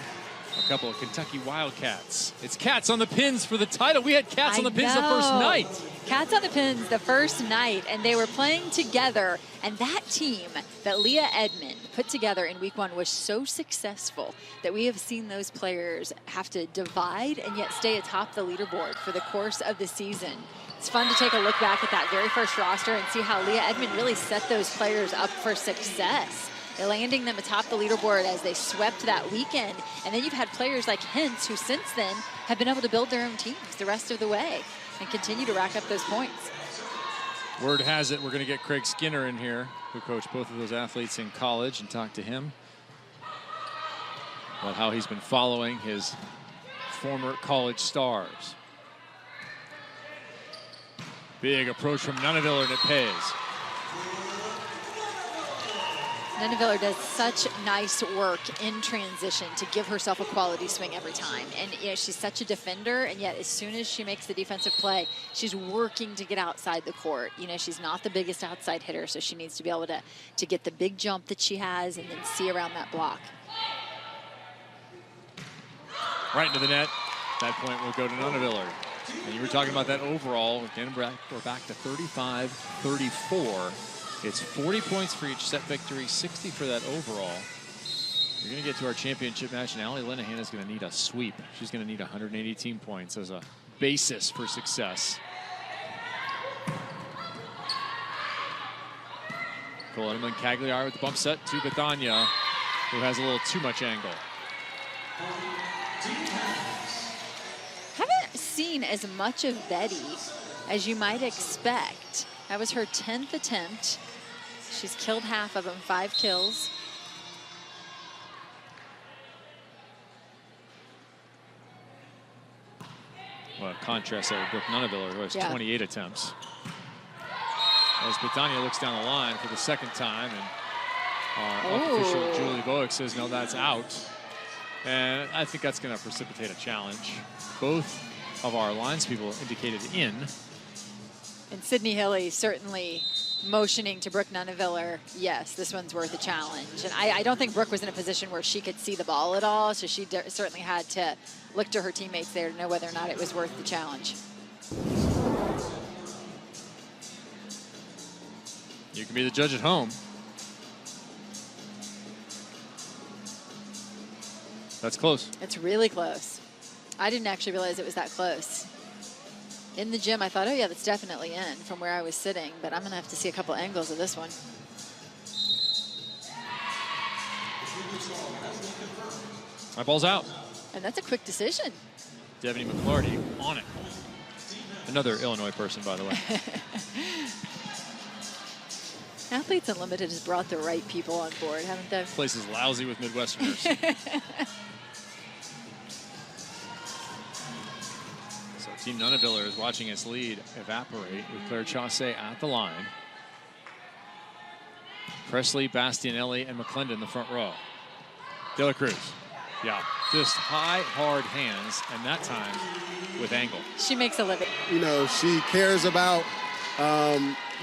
S2: a couple of Kentucky Wildcats. It's Cats on the pins for the title. We had Cats on the pins the first night.
S1: Cats on the pins the first night, and they were playing together. And that team that Leah Edmond put together in week 1 was so successful that we have seen those players have to divide and yet stay atop the leaderboard for the course of the season. It's fun to take a look back at that very first roster and see how Leah Edmond really set those players up for success, landing them atop the leaderboard as they swept that weekend. And then you've had players like Hentz, who since then have been able to build their own teams the rest of the way and continue to rack up those points.
S2: Word has it we're going to get Craig Skinner in here, who coached both of those athletes in college, and talk to him about how he's been following his former college stars. Big approach from Nuneviller, and it pays.
S1: Nuneviller does such nice work in transition to give herself a quality swing every time. And you know, she's such a defender, and yet as soon as she makes the defensive play, she's working to get outside the court. You know, she's not the biggest outside hitter, so she needs to be able to get the big jump that she has and then see around that block.
S2: Right into the net. That point will go to Nuneviller. And you were talking about that overall. Again, we're back to 35-34. It's 40 points for each set victory, 60 for that overall. You're going to get to our championship match, and Allie Linehan is going to need a sweep. She's going to need 118 points as a basis for success. Coleman Cagliari with the bump set to Bethania, who has a little too much angle.
S1: Haven't seen as much of Betty as you might expect. That was her 10th attempt. She's killed half of them, 5 kills.
S2: Well, contrast there with Brooke Nuneviller, who has 28 attempts. As Bethania looks down the line for the second time, and our official Julie Bowick says, no, that's out. And I think that's going to precipitate a challenge. Both of our lines people indicated in.
S1: And Sydney Hilly certainly motioning to Brooke Nuneviller, yes, this one's worth a challenge. And I don't think Brooke was in a position where she could see the ball at all, so she certainly had to look to her teammates there to know whether or not it was worth the challenge.
S2: You can be the judge at home. That's close.
S1: It's really close. I didn't actually realize it was that close. In the gym, I thought, oh yeah, that's definitely in from where I was sitting, but I'm gonna have to see a couple angles of this one.
S2: My ball's out.
S1: And that's a quick decision.
S2: Devaney McClarty on it. Another Illinois person, by the way.
S1: Athletes Unlimited has brought the right people on board, haven't they?
S2: This place is lousy with Midwesterners. So Team Nuneviller is watching its lead evaporate with Claire Chaussee at the line. Presley, Bastianelli, and McClendon in the front row. De La Cruz. Yeah, just high, hard hands, and that time with angle.
S1: She makes a living.
S5: You know, she cares about,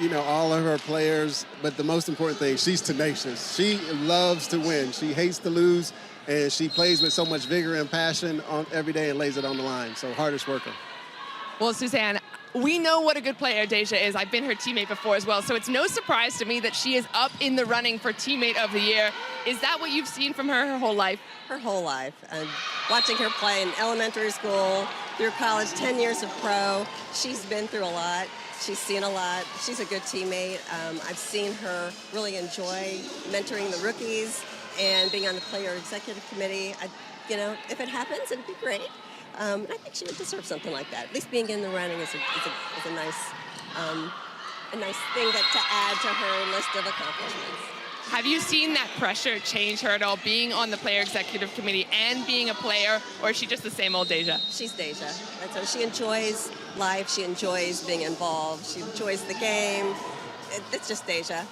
S5: you know, all of her players, but the most important thing, she's tenacious. She loves to win. She hates to lose, and she plays with so much vigor and passion on every day and lays it on the line. So hardest worker.
S3: Well, Suzanne, we know what a good player Deja is. I've been her teammate before as well, so it's no surprise to me that she is up in the running for Teammate of the Year. Is that what you've seen from her whole life?
S6: Her whole life. And watching her play in elementary school, through college, 10 years of pro, she's been through a lot. She's seen a lot. She's a good teammate. I've seen her really enjoy mentoring the rookies and being on the player executive committee. If it happens, it'd be great. I think she would deserve something like that. At least being in the running is a nice thing to add to her list of accomplishments.
S3: Have you seen that pressure change her at all, being on the player executive committee and being a player, or is she just the same old Deja?
S6: She's Deja. And so she enjoys life. She enjoys being involved. She enjoys the game. It's just Deja.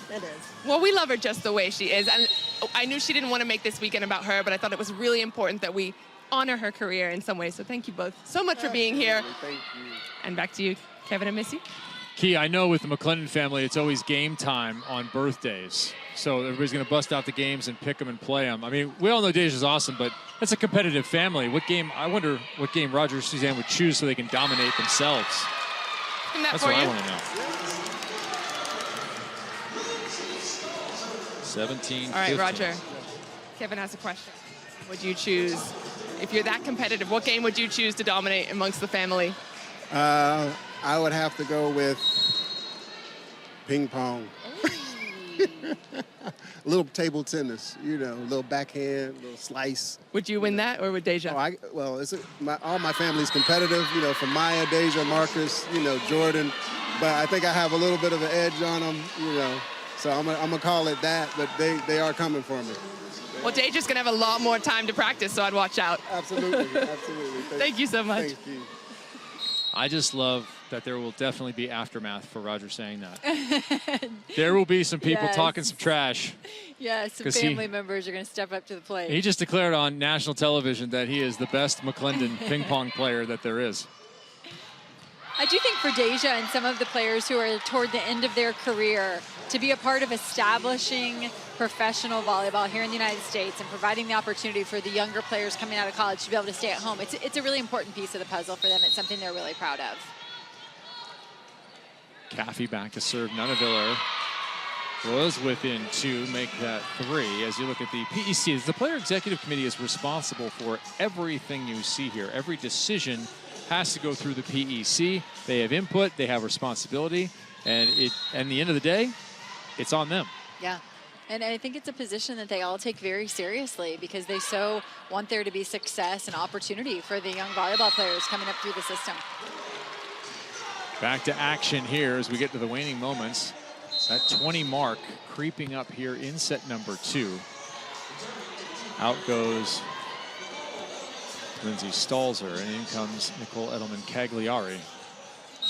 S6: It is.
S3: Well, we love her just the way she is. And I knew she didn't want to make this weekend about her, but I thought it was really important that we honor her career in some way. So thank you both so much for being here.
S5: Thank you.
S3: And back to you, Kevin and Missy.
S2: Key, I know with the McClendon family, it's always game time on birthdays. So everybody's going to bust out the games and pick them and play them. I mean, we all know Deja's awesome, but that's a competitive family. I wonder what game Roger and Suzanne would choose so they can dominate themselves. That's what I want to know. 17,
S3: all right,
S2: 15.
S3: Roger. Kevin has a question. Would you choose, if you're that competitive, what game would you choose to dominate amongst the family?
S5: I would have to go with ping pong. A little table tennis, a little backhand, a little slice.
S3: Would you win that, or would Deja?
S5: All my family's competitive, from Maya, Deja, Marcus, Jordan. But I think I have a little bit of an edge on them, So I'm gonna call it that, but they are coming for me.
S3: Well, Deja's going to have a lot more time to practice, so I'd watch out.
S5: Absolutely.
S3: Thank you so much.
S5: Thank you.
S2: I just love that there will definitely be aftermath for Roger saying that. There will be some people talking some trash.
S1: Yeah, some family members are going to step up to the plate.
S2: He just declared on national television that he is the best McClendon ping pong player that there is.
S1: I do think for Deja and some of the players who are toward the end of their career, to be a part of establishing professional volleyball here in the United States and providing the opportunity for the younger players coming out of college to be able to stay at home, it's a really important piece of the puzzle for them. It's something they're really proud of.
S2: Caffey back to serve. Nuneviller was within 2, make that 3. As you look at the PEC, the Player Executive Committee is responsible for everything you see here. Every decision has to go through the PEC. They have input, they have responsibility, and at the end of the day, it's on them.
S1: Yeah. And I think it's a position that they all take very seriously because they so want there to be success and opportunity for the young volleyball players coming up through the system.
S2: Back to action here as we get to the waning moments. That 20 mark creeping up here in set number 2. Out goes Lindsay Stalzer, and in comes Nicole Edelman-Cagliari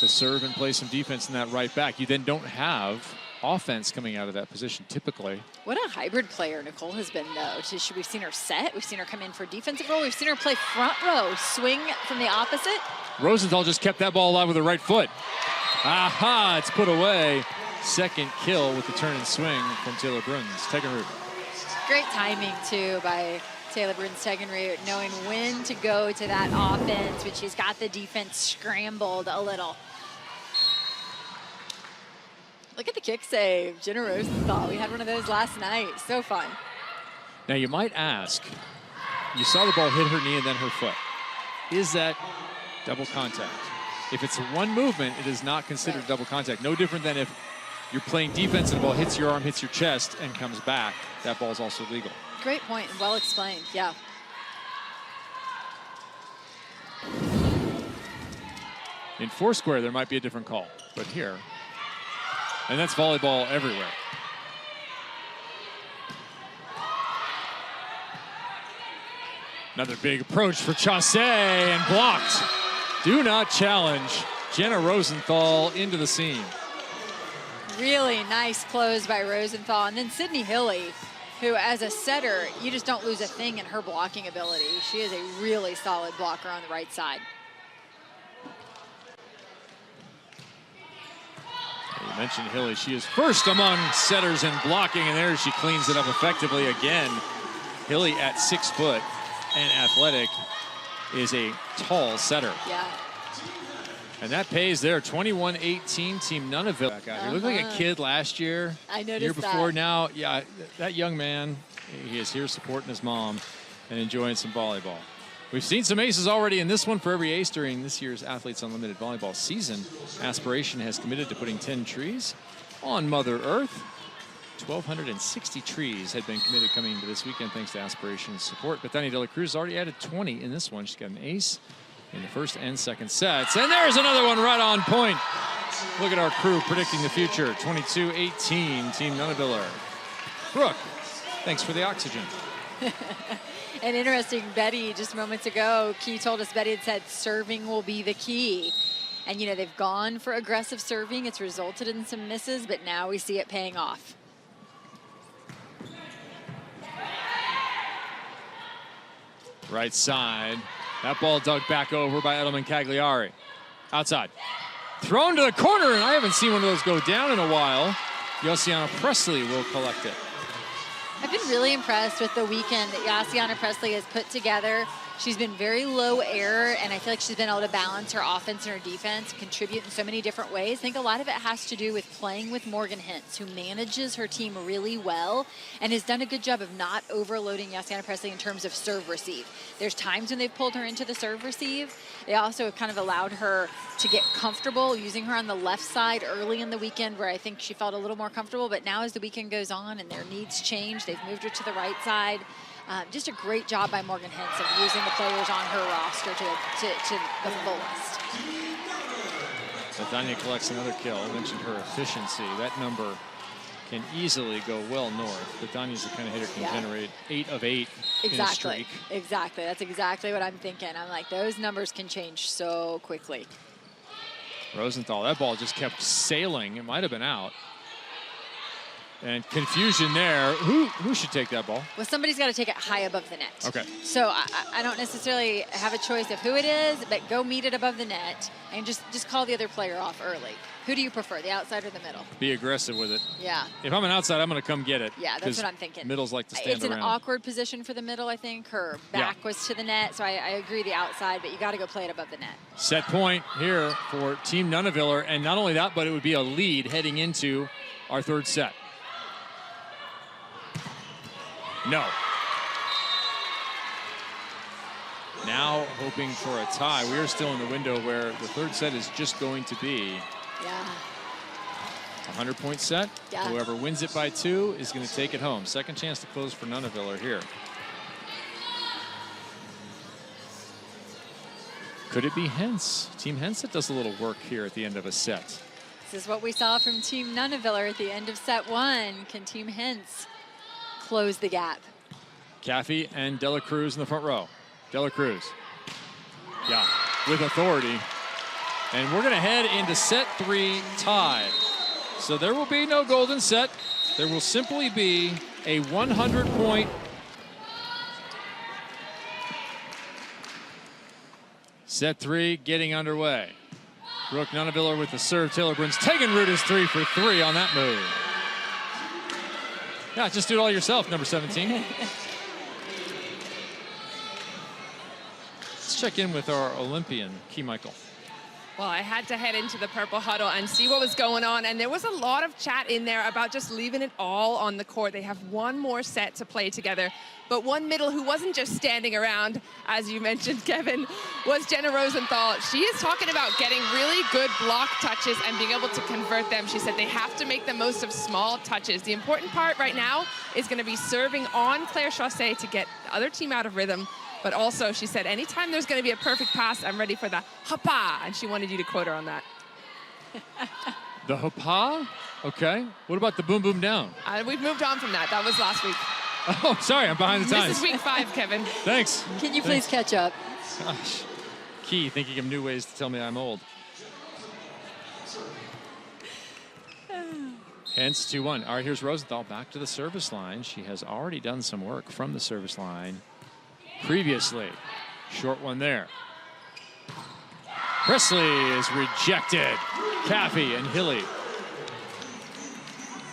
S2: to serve and play some defense in that right back. You then don't have offense coming out of that position typically.
S1: What a hybrid player Nicole has been, though. We've seen her set, we've seen her come in for defensive role, we've seen her play front row, swing from the opposite.
S2: Rosenthal just kept that ball alive with her right foot. Aha, it's put away. Second kill with the turn and swing from Taylor Bruns. Tegenrud.
S1: Great timing, too, by Taylor Bruns Tegenrud, knowing when to go to that offense, which she's got the defense scrambled a little. Look at the kick save, Jenna Rosenthal. We had one of those last night. So fun.
S2: Now, you might ask, you saw the ball hit her knee and then her foot. Is that double contact? If it's one movement, it is not considered double contact. No different than if you're playing defense and the ball hits your arm, hits your chest, and comes back. That ball's also legal.
S1: Great point, and well explained, yeah.
S2: In Foursquare, there might be a different call, but here, and that's volleyball everywhere. Another big approach for Chaussee and blocked. Do not challenge. Jenna Rosenthal into the seam.
S1: Really nice close by Rosenthal. And then Sydney Hilly, who as a setter, you just don't lose a thing in her blocking ability. She is a really solid blocker on the right side.
S2: You mentioned Hilly. She is first among setters in blocking, and there she cleans it up effectively again. Hilly at 6 foot and athletic is a tall setter.
S1: Yeah.
S2: And that pays there. 21-18 Team Nuneville. Back out here. Looked like a kid last year.
S1: I noticed
S2: year before.
S1: that.
S2: Now, yeah, that young man, he is here supporting his mom and enjoying some volleyball. We've seen some aces already in this one. For every ace during this year's Athletes Unlimited volleyball season, Aspiration has committed to putting 10 trees on Mother Earth. 1,260 trees had been committed coming into this weekend thanks to Aspiration's support. But Dani De La Cruz already added 20 in this one. She's got an ace in the first and second sets. And there's another one right on point. Look at our crew predicting the future. 22-18, Team Nuneviller. Brooke, thanks for the oxygen.
S1: And interesting, Betty, just moments ago, Key told us Betty had said serving will be the key. And, you know, they've gone for aggressive serving. It's resulted in some misses, but now we see it paying off.
S2: Right side. That ball dug back over by Edelman Cagliari. Outside. Thrown to the corner, and I haven't seen one of those go down in a while. Josiana Presley will collect it.
S1: I've been really impressed with the weekend that Josiana Presley has put together. She's been very low error, and I feel like she's been able to balance her offense and her defense, contribute in so many different ways. I think a lot of it has to do with playing with Morgan Hentz, who manages her team really well and has done a good job of not overloading Josiana Presley in terms of serve receive. There's times when they've pulled her into the serve receive. They also have kind of allowed her to get comfortable using her on the left side early in the weekend, where I think she felt a little more comfortable. But now as the weekend goes on and their needs change, they've moved her to the right side. Just a great job by Morgan Hentz of using the players on her roster to the fullest.
S2: Danya collects another kill. I mentioned her efficiency. That number can easily go well north. But Danya's the kind of hitter who can generate 8 of 8 in a streak.
S1: Exactly. That's exactly what I'm thinking. I'm like, those numbers can change so quickly.
S2: Rosenthal, that ball just kept sailing. It might have been out. And confusion there. Who should take that ball?
S1: Well, somebody's got to take it high above the net.
S2: Okay.
S1: So I don't necessarily have a choice of who it is, but go meet it above the net and just call the other player off early. Who do you prefer, the outside or the middle?
S2: Be aggressive with it.
S1: Yeah.
S2: If I'm an outside, I'm going to come get it.
S1: Yeah, that's what I'm thinking.
S2: Middles like to stand
S1: around. It's an awkward position for the middle, I think. Her back was to the net, so I agree the outside, but you got to go play it above the net.
S2: Set point here for Team Nuneviller, and not only that, but it would be a lead heading into our third set. No. Now hoping for a tie. We are still in the window where the third set is just going to be a 100-point set.
S1: Yeah.
S2: Whoever wins it by 2 is going to take it home. Second chance to close for Nuneviller here. Could it be Hentz? Team Hentz that does a little work here at the end of a set.
S1: This is what we saw from Team Nuneviller at the end of set 1. Can Team Hentz close the gap?
S2: Caffey and De La Cruz in the front row. De La Cruz. Yeah, with authority. And we're going to head into set 3 tied. So there will be no golden set. There will simply be a 100-point set 3 getting underway. Brooke Nuneviller with the serve. Taylor Bruns Tegenrud is 3 for 3 on that move. Yeah, just do it all yourself, number 17. Let's check in with our Olympian, Key Michael.
S3: Well, I had to head into the purple huddle and see what was going on, and there was a lot of chat in there about just leaving it all on the court. They have one more set to play together, but one middle who wasn't just standing around, as you mentioned, Kevin, was Jenna Rosenthal. She is talking about getting really good block touches and being able to convert them. She said they have to make the most of small touches. The important part right now is going to be serving on Claire Chaussee to get the other team out of rhythm. But also, she said, anytime there's going to be a perfect pass, I'm ready for the hapa. And she wanted you to quote her on that.
S2: The hapa? Okay. What about the boom, boom down?
S3: We've moved on from that. That was last week.
S2: Oh, sorry. I'm behind the times.
S3: This is week 5, Kevin.
S2: Thanks.
S1: Can you please catch up?
S2: Gosh. Key thinking of new ways to tell me I'm old. Hence 2-1. All right, here's Rosenthal back to the service line. She has already done some work from the service line previously. Short one there. Presley is rejected. Caffey and Hilly.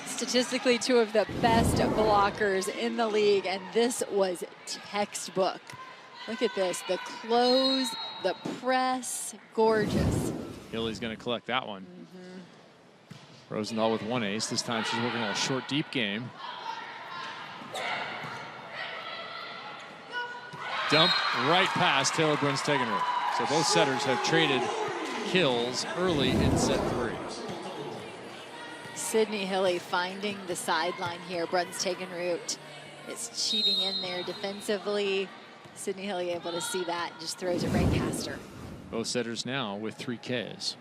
S1: Statistically, 2 of the best blockers in the league, and this was textbook. Look at this, the close, the press, gorgeous.
S2: Hilly's going to collect that one. Rosenthal with 1 ace. This time she's working on a short, deep game. dump right past Taylor Brunstegenroot. So both setters have traded kills early in set 3.
S1: Sydney Hilly finding the sideline here. Brunstegenroot is cheating in there defensively. Sydney Hilly able to see that, just throws it right past her.
S2: Both setters now with 3 Ks.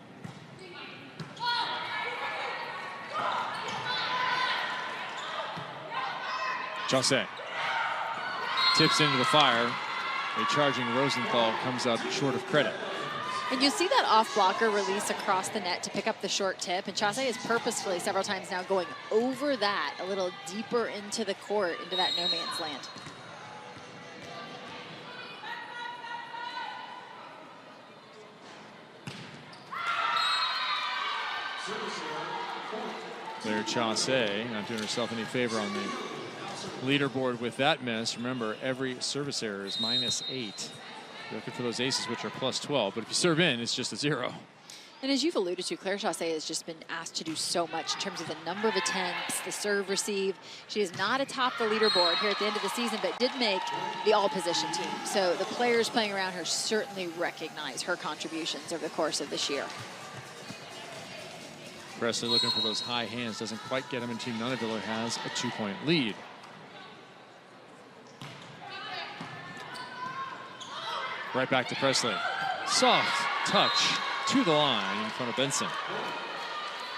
S2: Chaussee tips into the fire. A charging Rosenthal comes up short of credit.
S1: And you see that off blocker release across the net to pick up the short tip. And Chaussee is purposefully several times now going over that, a little deeper into the court, into that no man's land.
S2: Claire Chaussee not doing herself any favor on the leaderboard with that miss. Remember, every service error is -8. You're looking for those aces, which are +12. But if you serve in, it's just a 0.
S1: And as you've alluded to, Claire Chaussee has just been asked to do so much in terms of the number of attempts, the serve receive. She is not atop the leaderboard here at the end of the season, but did make the all-position team. So the players playing around her certainly recognize her contributions over the course of this year.
S2: Presley looking for those high hands. Doesn't quite get them, and Team Nuneviller has a 2-point lead. Right back to Presley. Soft touch to the line in front of Benson.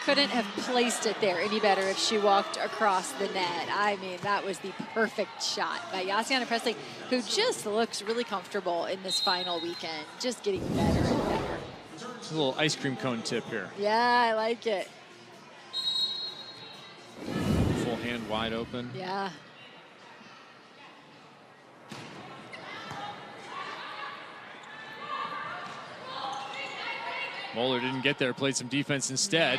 S1: Couldn't have placed it there any better if she walked across the net. I mean, that was the perfect shot by Yasiana Presley, who just looks really comfortable in this final weekend, just getting better and better.
S2: A little ice cream cone tip here.
S1: Yeah, I like it.
S2: Full hand wide open.
S1: Yeah.
S2: Moeller didn't get there, played some defense instead.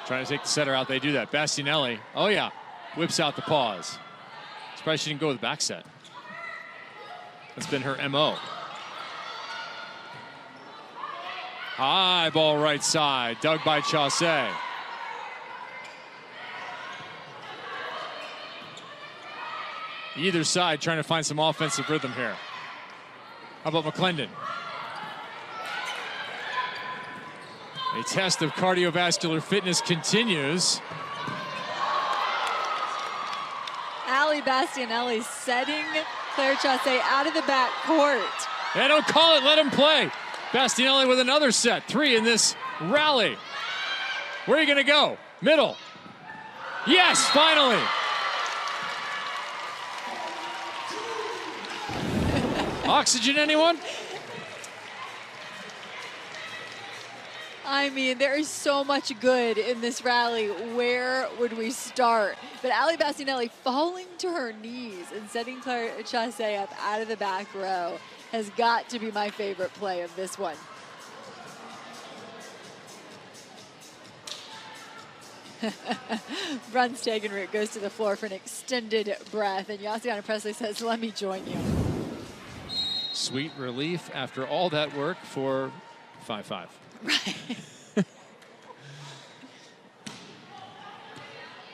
S2: Trying to take the setter out, they do that. Bastianelli, oh yeah, whips out the pause. Surprised she didn't go with the back set. That's been her MO. High ball right side, dug by Chaussee. Either side trying to find some offensive rhythm here. How about McClendon? A test of cardiovascular fitness continues.
S1: Ali Bastianelli setting Claire Chaussee out of the back court.
S2: Hey, don't call it, let him play. Bastianelli with another set, 3 in this rally. Where are you gonna go? Middle. Yes, finally. Oxygen, anyone?
S1: I mean, there is so much good in this rally. Where would we start? But Ali Bastianelli falling to her knees and setting Claire Chaussee up out of the back row has got to be my favorite play of this one. Brunstegenroot goes to the floor for an extended breath, and Yasiana Presley says, "Let me join you."
S2: Sweet relief after all that work for 5-5.
S1: Right.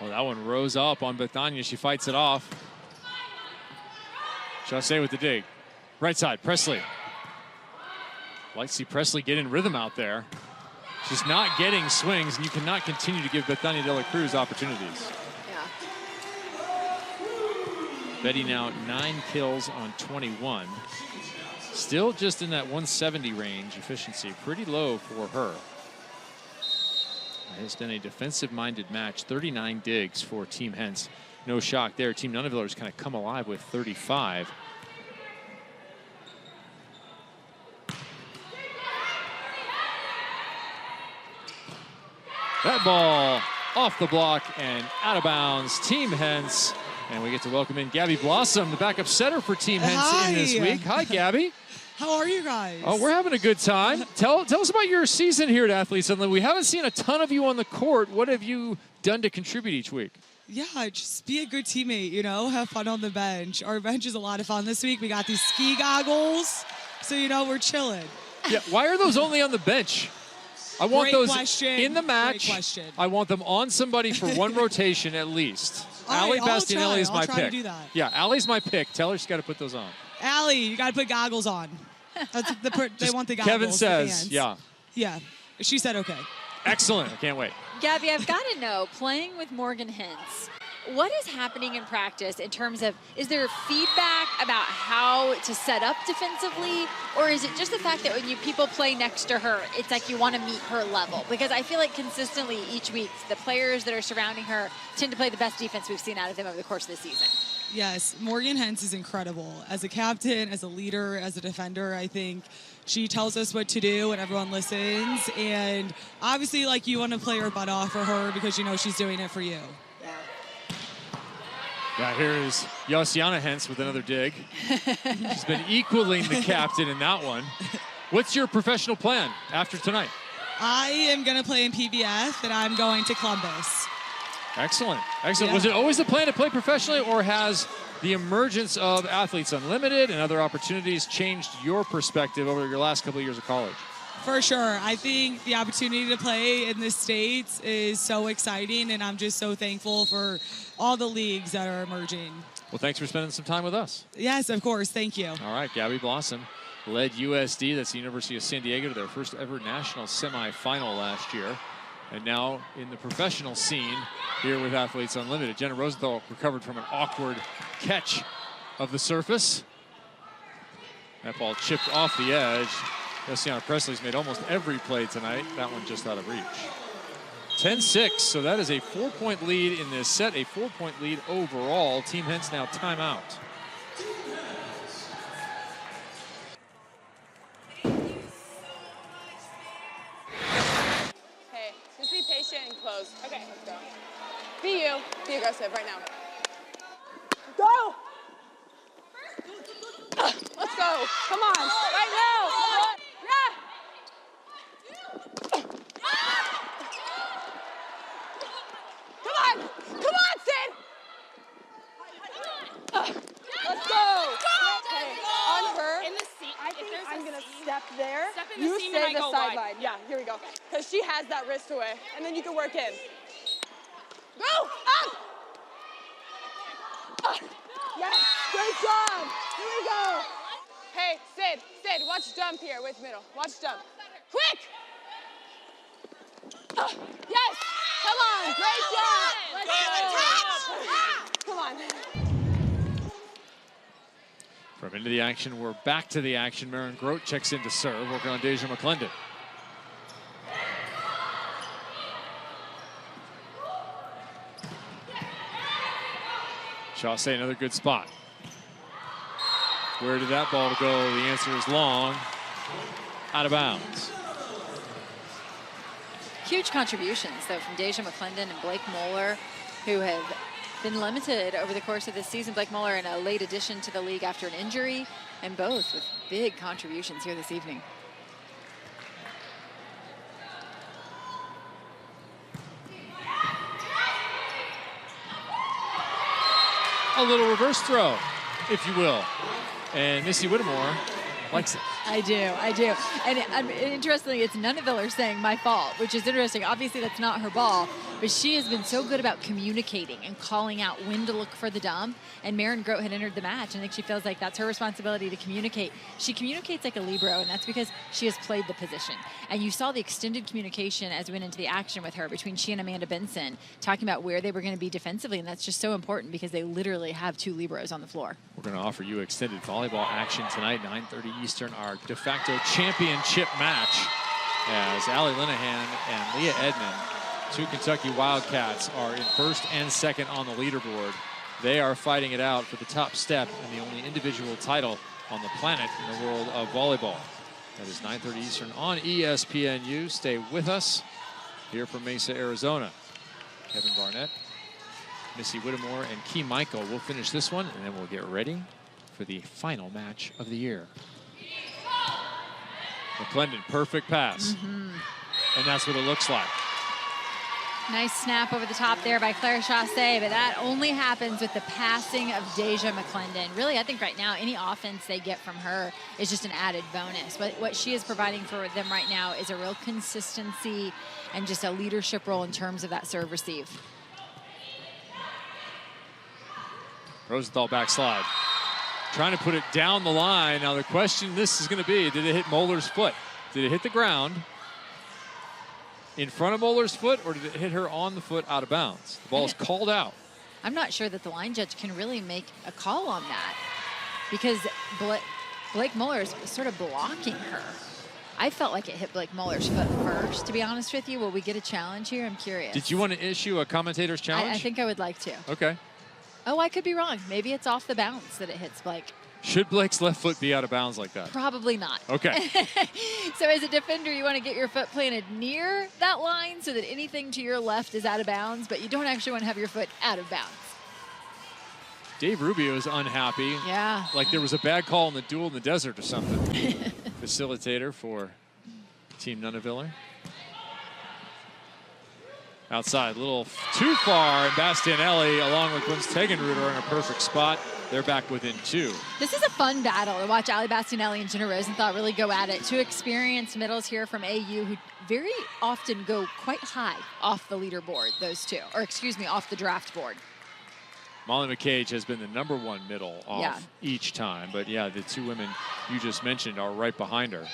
S2: Well, that one rose up on Bethania. She fights it off. Chaussee with the dig. Right side, Presley. Like to see Presley get in rhythm out there. She's not getting swings, and you cannot continue to give Bethania de la Cruz opportunities.
S1: Yeah.
S2: Betty now 9 kills on 21. Still just in that 170 range efficiency, pretty low for her. It's been a defensive-minded match, 39 digs for Team Hentz. No shock there. Team Nuneviller has kind of come alive with 35. That ball off the block and out of bounds. Team Hentz. And we get to welcome in Gabby Blossom, the backup setter for Team Hentz in this week. Hi, Gabby.
S7: How are you guys?
S2: Oh, we're having a good time. Tell us about your season here at Athletes Unlimited. We haven't seen a ton of you on the court. What have you done to contribute each week?
S7: Yeah, just be a good teammate, you know, have fun on the bench. Our bench is a lot of fun this week. We got these ski goggles, so, you know, we're chilling.
S2: Yeah, why are those only on the bench? I want
S7: Great
S2: those
S7: question.
S2: in the match.
S7: Great question.
S2: I want them on somebody for one rotation at least. Allie
S7: I'll
S2: Bastianelli is
S7: try.
S2: my
S7: I'll try
S2: pick.
S7: to do that.
S2: Yeah, Allie's my pick. Tell her she's got to put those on.
S7: Allie, you got to put goggles on. That's they want the goggles.
S2: Kevin
S7: the
S2: says,
S7: fans.
S2: yeah.
S7: Yeah. She said okay.
S2: Excellent. I can't wait.
S1: Gabby, I've got to know, playing with Morgan Hentz, what is happening in practice in terms of, is there feedback about how to set up defensively, or is it just the fact that when people play next to her, it's like you want to meet her level? Because I feel like consistently each week, the players that are surrounding her tend to play the best defense we've seen out of them over the course of the season.
S7: Yes, Morgan Hentz is incredible. As a captain, as a leader, as a defender, I think she tells us what to do and everyone listens. And obviously, like, you want to play your butt off for her because you know she's doing it for you.
S2: Yeah, here is Josiana Hentz with another dig. She's been equaling the captain in that one. What's your professional plan after tonight?
S7: I am going to play in PBF, and I'm going to Columbus.
S2: Excellent. Excellent.
S7: Yeah.
S2: Was it always the plan to play professionally, or has the emergence of Athletes Unlimited and other opportunities changed your perspective over your last couple of years of college?
S7: For sure. I think the opportunity to play in the States is so exciting, and I'm just so thankful for all the leagues that are emerging.
S2: Well, thanks for spending some time with us.
S7: Yes, of course. Thank you.
S2: All right, Gabby Blossom led USD, that's the University of San Diego, to their first ever national semifinal last year. And now in the professional scene here with Athletes Unlimited. Jenna Rosenthal recovered from an awkward catch of the surface. That ball chipped off the edge. Josiana Presley's made almost every play tonight. That one just out of reach. 10-6, so that is a 4-point lead in this set, a 4-point lead overall. Team Hentz now timeout.
S8: Hey, just be patient and close. Okay, let's go. Be you. Be aggressive right now. Go! Let's go. Come on. Right now. Yeah. Come on. Come on, Sid. Let's go. Okay. On her.
S3: In the seat,
S8: I think
S3: there's
S8: I'm
S3: a
S8: going to
S3: seam,
S8: step there.
S3: step in the
S8: You
S3: seam
S8: stay
S3: and I
S8: the
S3: go wide.
S8: sideline. Yeah, here we go. Because she has that wrist away. And then you can work in. Go! Up! Yes, great job. Here we go. Hey, Sid, watch jump here with middle. Watch jump. Quick! Yes! Come on, great job. Let's go. Come on.
S2: From into the action, we're back to the action. Maren Grote checks in to serve, working on Deja McClendon. Chaussee, another good spot. Where did that ball go? The answer is long. Out of bounds.
S1: Huge contributions, though, from Deja McClendon and Blake Moeller, who have been limited over the course of this season. Blake Moeller in a late addition to the league after an injury, and both with big contributions here this evening.
S2: A little reverse throw, if you will. And Missy Whittemore likes it.
S1: I do. And interestingly, it's Nuneviller saying my fault, which is interesting. Obviously, that's not her ball, but she has been so good about communicating and calling out when to look for the dump. And Maren Grote had entered the match. I think she feels like that's her responsibility to communicate. She communicates like a libero, and that's because she has played the position. And you saw the extended communication as we went into the action with her between she and Amanda Benson, talking about where they were going to be defensively. And that's just so important because they literally have two liberos on the floor.
S2: We're going to offer you extended volleyball action tonight, 9:30 Eastern, our de facto championship match, as Allie Linehan and Leah Edmond, two Kentucky Wildcats, are in first and second on the leaderboard. They are fighting it out for the top step and the only individual title on the planet in the world of volleyball. That is 9:30 Eastern on ESPNU. Stay with us here from Mesa, Arizona. Kevin Barnett, Missy Whittemore, and Key Michael will finish this one, and then we'll get ready for the final match of the year. McClendon, perfect pass. And that's what it looks like.
S1: Nice snap over the top there by Claire Chaussee, but that only happens with the passing of Deja McClendon. Really, I think right now, any offense they get from her is just an added bonus. But what she is providing for them right now is a real consistency and just a leadership role in terms of that serve receive.
S2: Rosenthal backslide. Trying to put it down the line. Now the question this is going to be, did it hit Moeller's foot? Did it hit the ground in front of Moeller's foot, or did it hit her on the foot out of bounds? The ball is called out.
S1: I'm not sure that the line judge can really make a call on that because Blake Moeller is sort of blocking her. I felt like it hit Blake Moeller's foot first, to be honest with you. Will we get a challenge here? I'm curious.
S2: Did you want to issue a commentator's challenge?
S1: I think I would like to.
S2: Okay.
S1: Oh, I could be wrong. Maybe it's off the bounce that it hits Blake.
S2: Should Blake's left foot be out of bounds like that?
S1: Probably not.
S2: Okay.
S1: So as a defender, you want to get your foot planted near that line so that anything to your left is out of bounds, but you don't actually want to have your foot out of bounds.
S2: Dave Rubio is unhappy.
S1: Yeah.
S2: Like there was a bad call in the duel in the desert or something. Facilitator for Team Nuneviller. Outside, a little too far, and Bastianelli, along with Glimpse Tegenruder, are in a perfect spot. They're back within 2.
S1: This is a fun battle to watch Ali Bastianelli and Jenna Rosenthal really go at it. 2 experienced middles here from AU who very often go quite high off the leaderboard, those two. Or excuse me, off the draft board.
S2: Molly McCage has been the #1 middle off each time. But yeah, the 2 women you just mentioned are right behind her.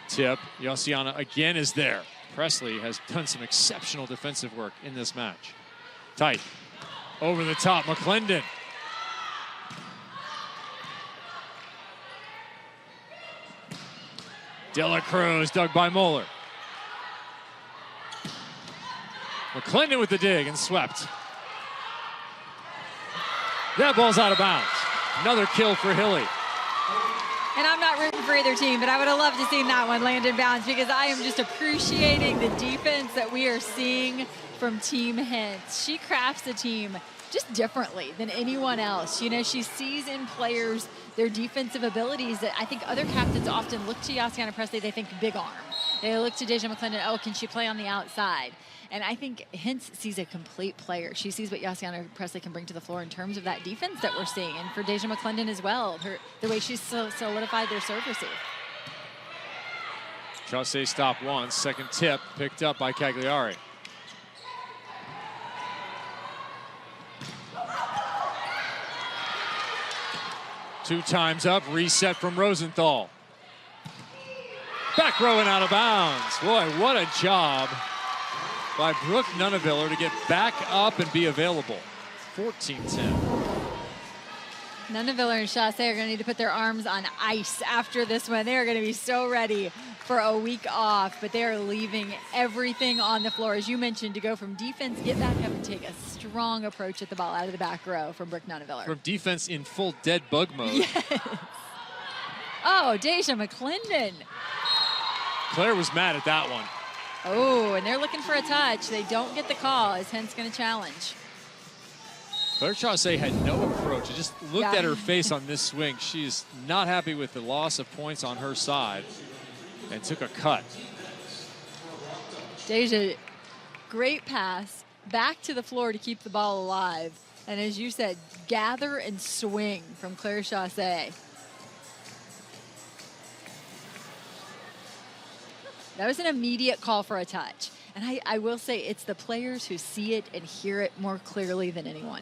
S2: Tip, Yossiana again is there. Presley has done some exceptional defensive work in this match. Tight. Over the top, McClendon. Dela Cruz dug by Moeller. McClendon with the dig and swept. That ball's out of bounds. Another kill for Hilly.
S1: And I'm not rooting for either team, but I would have loved to see that one land in bounds because I am just appreciating the defense that we are seeing from Team Hentz. She crafts the team just differently than anyone else. You know, she sees in players their defensive abilities that I think other captains often look to Yossiana Presley, they think big arm. They look to Deja McClendon, oh, can she play on the outside? And I think Hentz sees a complete player. She sees what Yossiana Presley can bring to the floor in terms of that defense that we're seeing. And for Deja McClendon as well, the way she's solidified their serve receive.
S2: Chaussee stop once, second tip picked up by Cagliari. Two times up, reset from Rosenthal. Back row and out of bounds. Boy, what a job by Brooke Nuneviller to get back up and be available. 14-10.
S1: Nuneviller and Chaussee are going to need to put their arms on ice after this one. They are going to be so ready for a week off, but they are leaving everything on the floor, as you mentioned, to go from defense, get back up and take a strong approach at the ball out of the back row from Brooke Nuneviller.
S2: From defense in full dead bug mode.
S1: Yes. Oh, Deja McClendon.
S2: Claire was mad at that one.
S1: Oh, and they're looking for a touch. They don't get the call. Is Hentz going to challenge?
S2: Claire Chaussee had no approach. I just looked at her face on this swing. She's not happy with the loss of points on her side and took a cut.
S1: Deja, great pass. Back to the floor to keep the ball alive. And as you said, gather and swing from Claire Chaussee. That was an immediate call for a touch. And I will say it's the players who see it and hear it more clearly than anyone.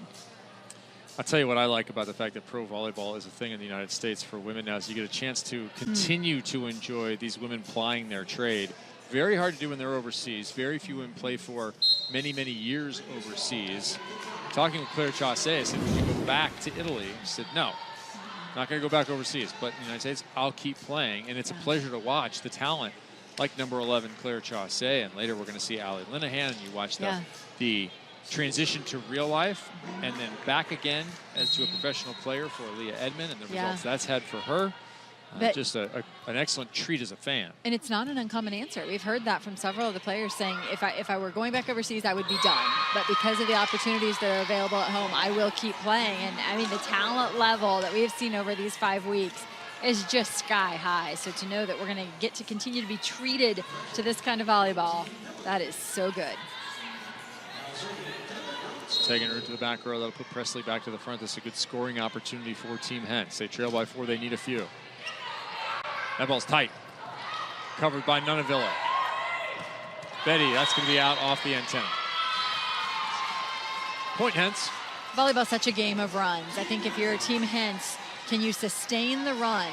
S2: I'll tell you what I like about the fact that pro volleyball is a thing in the United States for women now is you get a chance to continue to enjoy these women plying their trade. Very hard to do when they're overseas. Very few women play for many, many years overseas. Talking with Claire Chaussee, I said, would you go back to Italy? She said, no, not going to go back overseas. But in the United States, I'll keep playing. And it's a pleasure to watch the talent like number 11, Claire Chaussee. And later we're going to see Allie Linehan. And you watch the transition to real life and then back again as to a professional player for Leah Edmond and the results that's had for her. Just an excellent treat as a fan.
S1: And it's not an uncommon answer. We've heard that from several of the players saying, if I were going back overseas, I would be done. But because of the opportunities that are available at home, I will keep playing. And I mean, the talent level that we have seen over these 5 weeks is just sky high. So to know that we're going to get to continue to be treated to this kind of volleyball, that is so good.
S2: Taking her to the back row, that'll put Presley back to the front. This is a good scoring opportunity for Team Hentz. They trail by 4, they need a few. That ball's tight. Covered by Nuneviller. Betty, that's going to be out off the antenna. Point Hentz.
S1: volleyball's such a game of runs. I think if you're a Team Hentz, can you sustain the run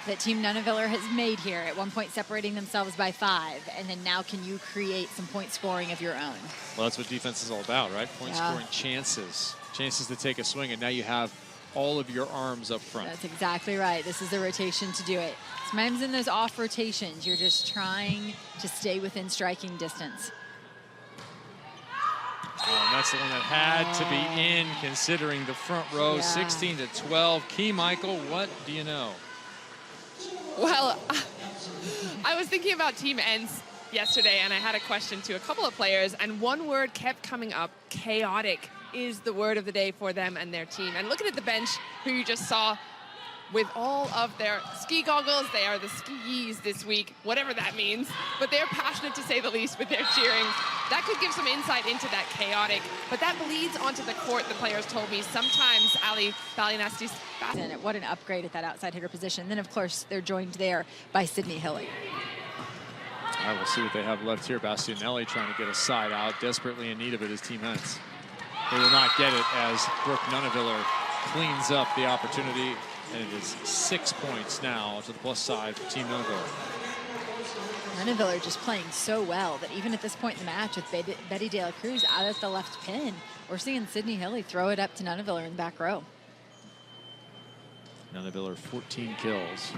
S1: that Team Nuneviller has made here, at one point separating themselves by 5, and then now can you create some point scoring of your own?
S2: Well, that's what defense is all about, right? Point scoring chances to take a swing, and now you have all of your arms up front.
S1: That's exactly right. This is the rotation to do it. Sometimes in those off rotations, you're just trying to stay within striking distance.
S2: Oh, and that's the one that had to be in, considering the front row. 16-12. Key Michael, what do you know?
S3: Well, I was thinking about Team Hentz yesterday, and I had a question to a couple of players, and one word kept coming up: chaotic is the word of the day for them and their team. And looking at the bench, who you just saw with all of their ski goggles, they are the skis this week, whatever that means, but they're passionate to say the least with their cheering. That could give some insight into that chaotic, but that bleeds onto the court, the players told me. Sometimes Ali Balinesti's
S1: what an upgrade at that outside hitter position. Then, of course, they're joined there by Sydney Hilly.
S2: All right, we'll see what they have left here. Bastianelli trying to get a side out, desperately in need of it as Team Hentz. They will not get it as Brooke Nuneviller cleans up the opportunity, and it is 6 points now to the plus side for Team Nuneviller.
S1: Nuneviller just playing so well that even at this point in the match with Betty De La Cruz out at the left pin, we're seeing Sydney Hilly throw it up to Nuneviller in the back row.
S2: Nuneviller 14 kills.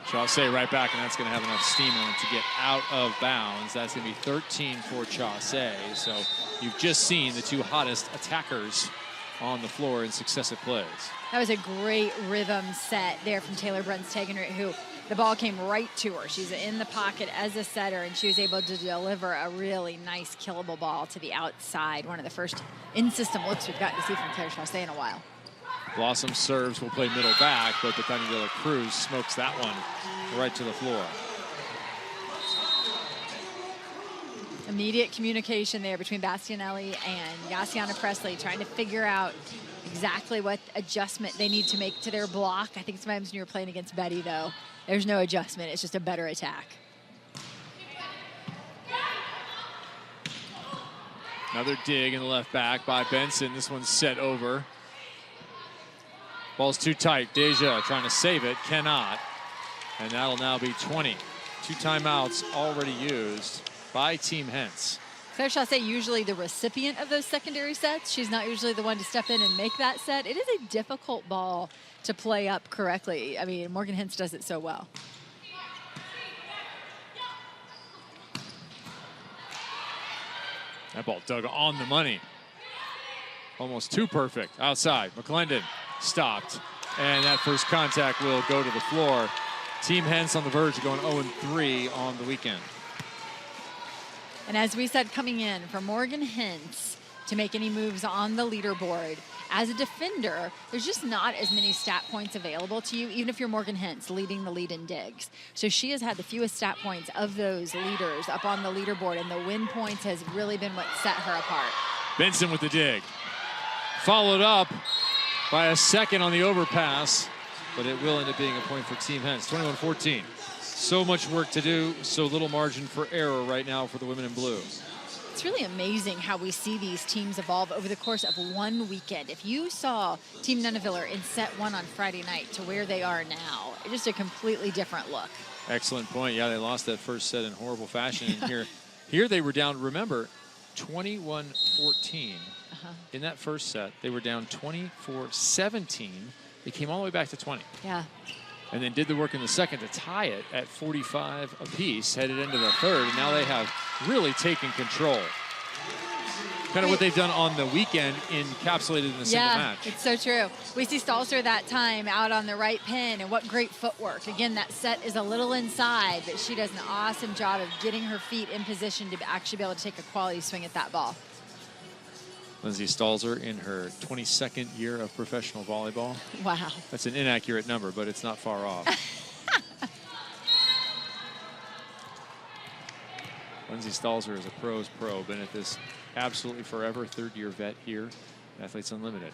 S2: Chaussee right back, and that's going to have enough steam on it to get out of bounds. That's going to be 13 for Chaussee. So you've just seen the two hottest attackers on the floor in successive plays.
S1: That was a great rhythm set there from Taylor Bruns-Tegenrud, who the ball came right to her. She's in the pocket as a setter, and she was able to deliver a really nice killable ball to the outside. One of the first in-system looks we've gotten to see from Claire Chaussee in a while.
S2: Blossom serves, will play middle back, but Betty De La Cruz smokes that one right to the floor.
S1: Immediate communication there between Bastianelli and Yassiana Presley, trying to figure out exactly what adjustment they need to make to their block. I think sometimes when you're playing against Betty, though, there's no adjustment. It's just a better attack.
S2: Another dig in the left back by Benson. This one's set over. Ball's too tight. Deja trying to save it, cannot. And that'll now be 20. 2 timeouts already used by Team Hentz.
S1: Claire Chaussee usually the recipient of those secondary sets. She's not usually the one to step in and make that set. It is a difficult ball to play up correctly. I mean, Morgan Hentz does it so well.
S2: That ball dug on the money. Almost too perfect. Outside, McClendon stopped. And that first contact will go to the floor. Team Hentz on the verge of going 0-3 on the weekend.
S1: And as we said, coming in for Morgan Hentz to make any moves on the leaderboard, as a defender, there's just not as many stat points available to you, even if you're Morgan Hentz leading the lead in digs. So she has had the fewest stat points of those leaders up on the leaderboard, and the win points has really been what set her apart.
S2: Benson with the dig. Followed up by a second on the overpass, but it will end up being a point for Team Hentz. 21-14. So much work to do, so little margin for error right now for the women in blue.
S1: It's really amazing how we see these teams evolve over the course of one weekend. If you saw Team Nuneviller in set 1 on Friday night to where they are now, just a completely different look.
S2: Excellent point. Yeah, they lost that first set in horrible fashion. And here they were down, remember, 21-14 in that first set. They were down 24-17. They came all the way back to 20.
S1: Yeah.
S2: And then did the work in the second to tie it at 45 apiece, headed into the third, and now they have really taken control. Kind of what they've done on the weekend encapsulated in a single match.
S1: Yeah, it's so true. We see Stalzer that time out on the right pin, and what great footwork. Again, that set is a little inside, but she does an awesome job of getting her feet in position to actually be able to take a quality swing at that ball.
S2: Lindsay Stalzer in her 22nd year of professional volleyball.
S1: Wow.
S2: That's an inaccurate number, but it's not far off. Lindsay Stalzer is a pro's pro, been at this absolutely forever, 3rd-year vet here at Athletes Unlimited.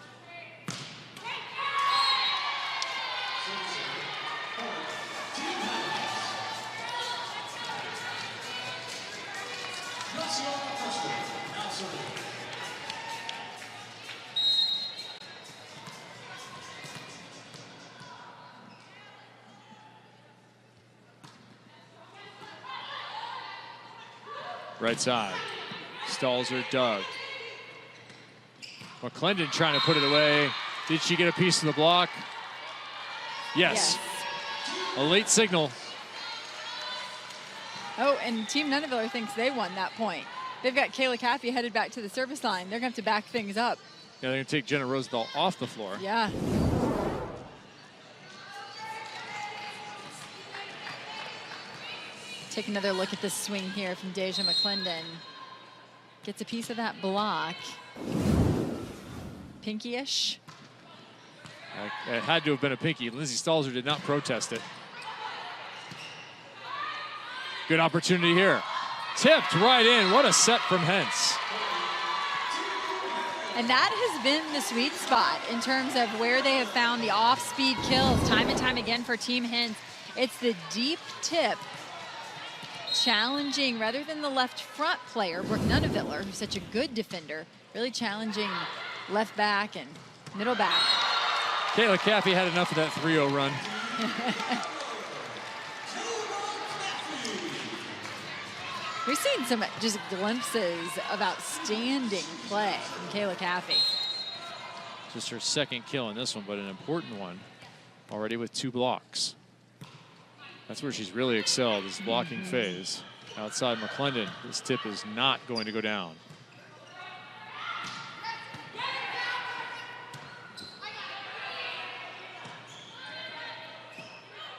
S2: Right side. Stalzer, Doug. McClendon trying to put it away. Did she get a piece of the block? Yes. A late signal.
S1: Oh, and Team Nuneviller thinks they won that point. They've got Kayla Caffey headed back to the service line. They're going to have to back things up.
S2: Yeah, they're going to take Jenna Rosenthal off the floor.
S1: Yeah. Take another look at this swing here from Deja McClendon. Gets a piece of that block. Pinky-ish.
S2: It had to have been a pinky. Lindsay Stalzer did not protest it. Good opportunity here. Tipped right in. What a set from Hentz.
S1: And that has been the sweet spot in terms of where they have found the off-speed kills time and time again for Team Hentz. It's the deep tip challenging, rather than the left front player, Brooke Nuneviller, who's such a good defender, really challenging left back and middle back.
S2: Kayla Caffey had enough of that 3-0 run.
S1: We've seen some just glimpses of outstanding play from Kayla Caffey.
S2: Just her second kill in this one, but an important one. Already with 2 blocks. That's where she's really excelled, is blocking phase. Outside McClendon, this tip is not going to go down.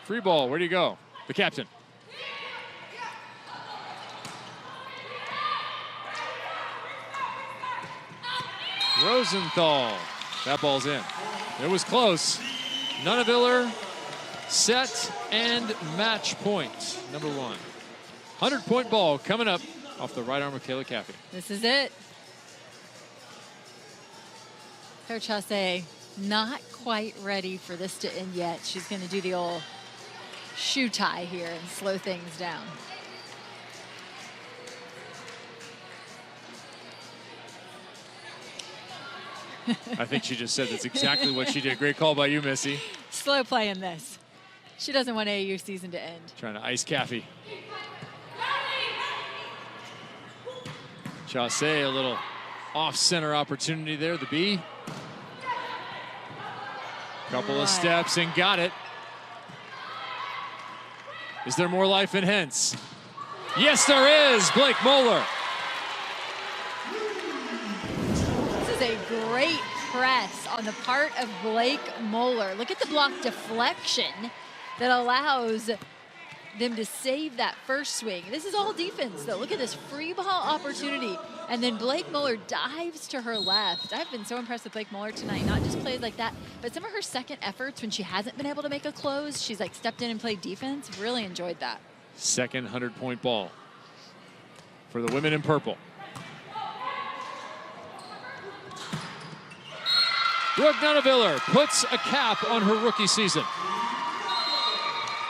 S2: Free ball, where do you go? The captain. Rosenthal. That ball's in. It was close. Nuneviller set and match point. Number 1. 100-point ball coming up off the right arm of Kayla Caffey.
S1: This is it. Coach Hasse not quite ready for this to end yet. She's going to do the old shoe tie here and slow things down.
S2: I think she just said that's exactly what she did. Great call by you, Missy.
S1: Slow play in this. She doesn't want AAU season to end.
S2: Trying to ice Caffey. Chasse, a little off-center opportunity there, the B. Couple of steps and got it. Is there more life in Hentz? Yes, there is, Blake Moeller.
S1: This is a great press on the part of Blake Moeller. Look at the block deflection that allows them to save that first swing. This is all defense, though. Look at this free ball opportunity. And then Blake Moeller dives to her left. I've been so impressed with Blake Moeller tonight. Not just plays like that, but some of her second efforts when she hasn't been able to make a close, she's like stepped in and played defense. Really enjoyed that.
S2: Second 100-point ball for the women in purple. Brooke Nuneviller puts a cap on her rookie season.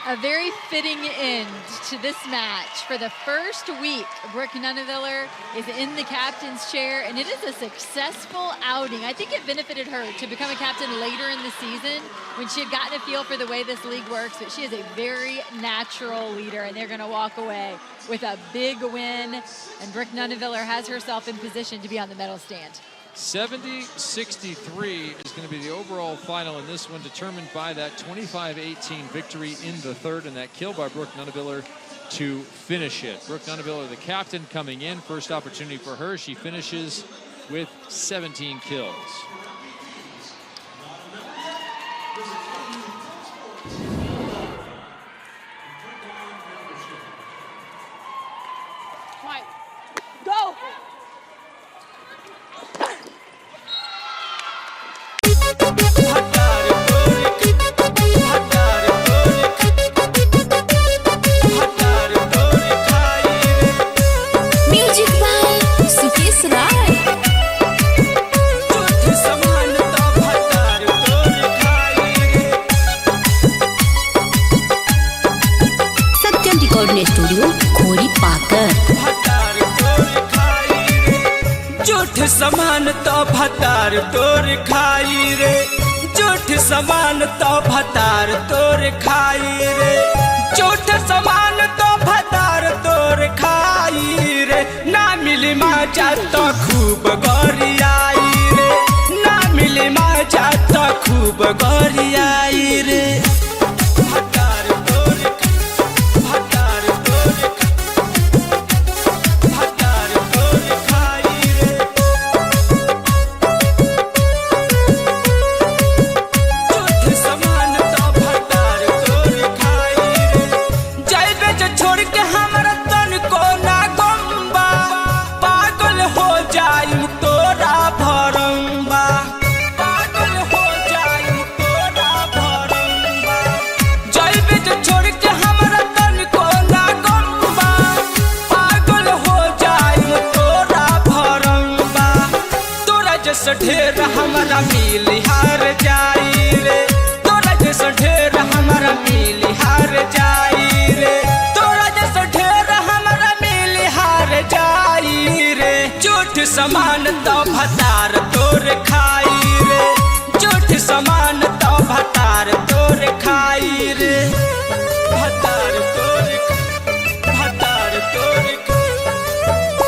S1: A very fitting end to this match. For the first week, Brooke Nuneviller is in the captain's chair, and it is a successful outing. I think it benefited her to become a captain later in the season when she had gotten a feel for the way this league works, but she is a very natural leader, and they're going to walk away with a big win, and Brooke Nuneviller has herself in position to be on the medal stand.
S2: 70-63 is going to be the overall final in this one, determined by that 25-18 victory in the third and that kill by Brooke Nuneviller to finish it. Brooke Nuneviller, the captain, coming in. First opportunity for her. She finishes with 17 kills.
S8: Mike, go!
S9: Music by Sukesh Rai. Satyam recording studio खोरी पाकर।
S10: झूठ समान तो भतार तोर खाई रे, झूठ समान तो भतार तोर खाई रे, झूठ समान तो भतार तोर खाई रे। मिली मजा तो खूब गरियाई रे ना मिली मजा तो खूब गरियाई रे भतार तोर खाई रे झूठ समान तो भतार तोर खाई रे जाइबे जो छोड़ के हमरा तन को ना गम्बा पागल हो जाई तोरा भरम्बा पागल हो जाई तोरा भरम्बा जाइबे जो छोड़ के हमरा तन को ना गम्बा पागल हो जाई तोरा भरम्बा तोरा जैसे ढेर हमरा मिली हार जाई रे तोरा जैसे ढेर हमरा मिली हार जाई रे तोरा जैसे ढेर हमरा मिली हार जाई रे झूठ समान तो भतार तोर खाई रे झूठ समान तो भतार तोर खाई रे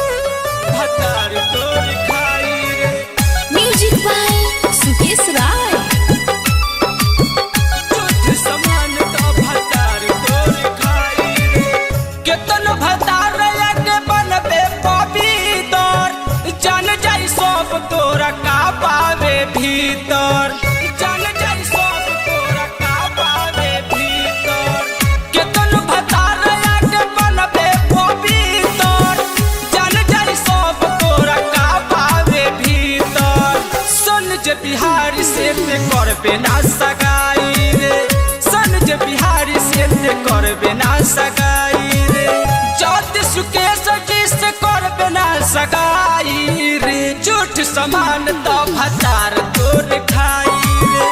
S10: भतार तोर खाई रे
S9: म्यूजिक बाय सुकेश राय।
S10: झूठ समान तो भतार तोर खाई रे केतन भतार लगे बनबे पवित्र जान जाई सब तोरा का पावे भीतर जान जाई सब तोरा का पावे भीतर केतन भतार लगे बनबे पवित्र जान जाई सब तोरा का पावे भीतर सुन जे बिहारी से ते करबे ना सगाई रे सुन जे बिहारी से ते करबे ना सगाई रे जाति सुकेश जी से करबे ना सगाई रे झूठ समान तो भतार तोर खाई रे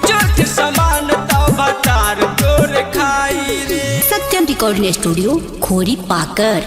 S10: झूठ समान तो भतार तोर खाई रे
S9: सत्यम रिकॉर्डिंग स्टूडियो खोरी पाकर।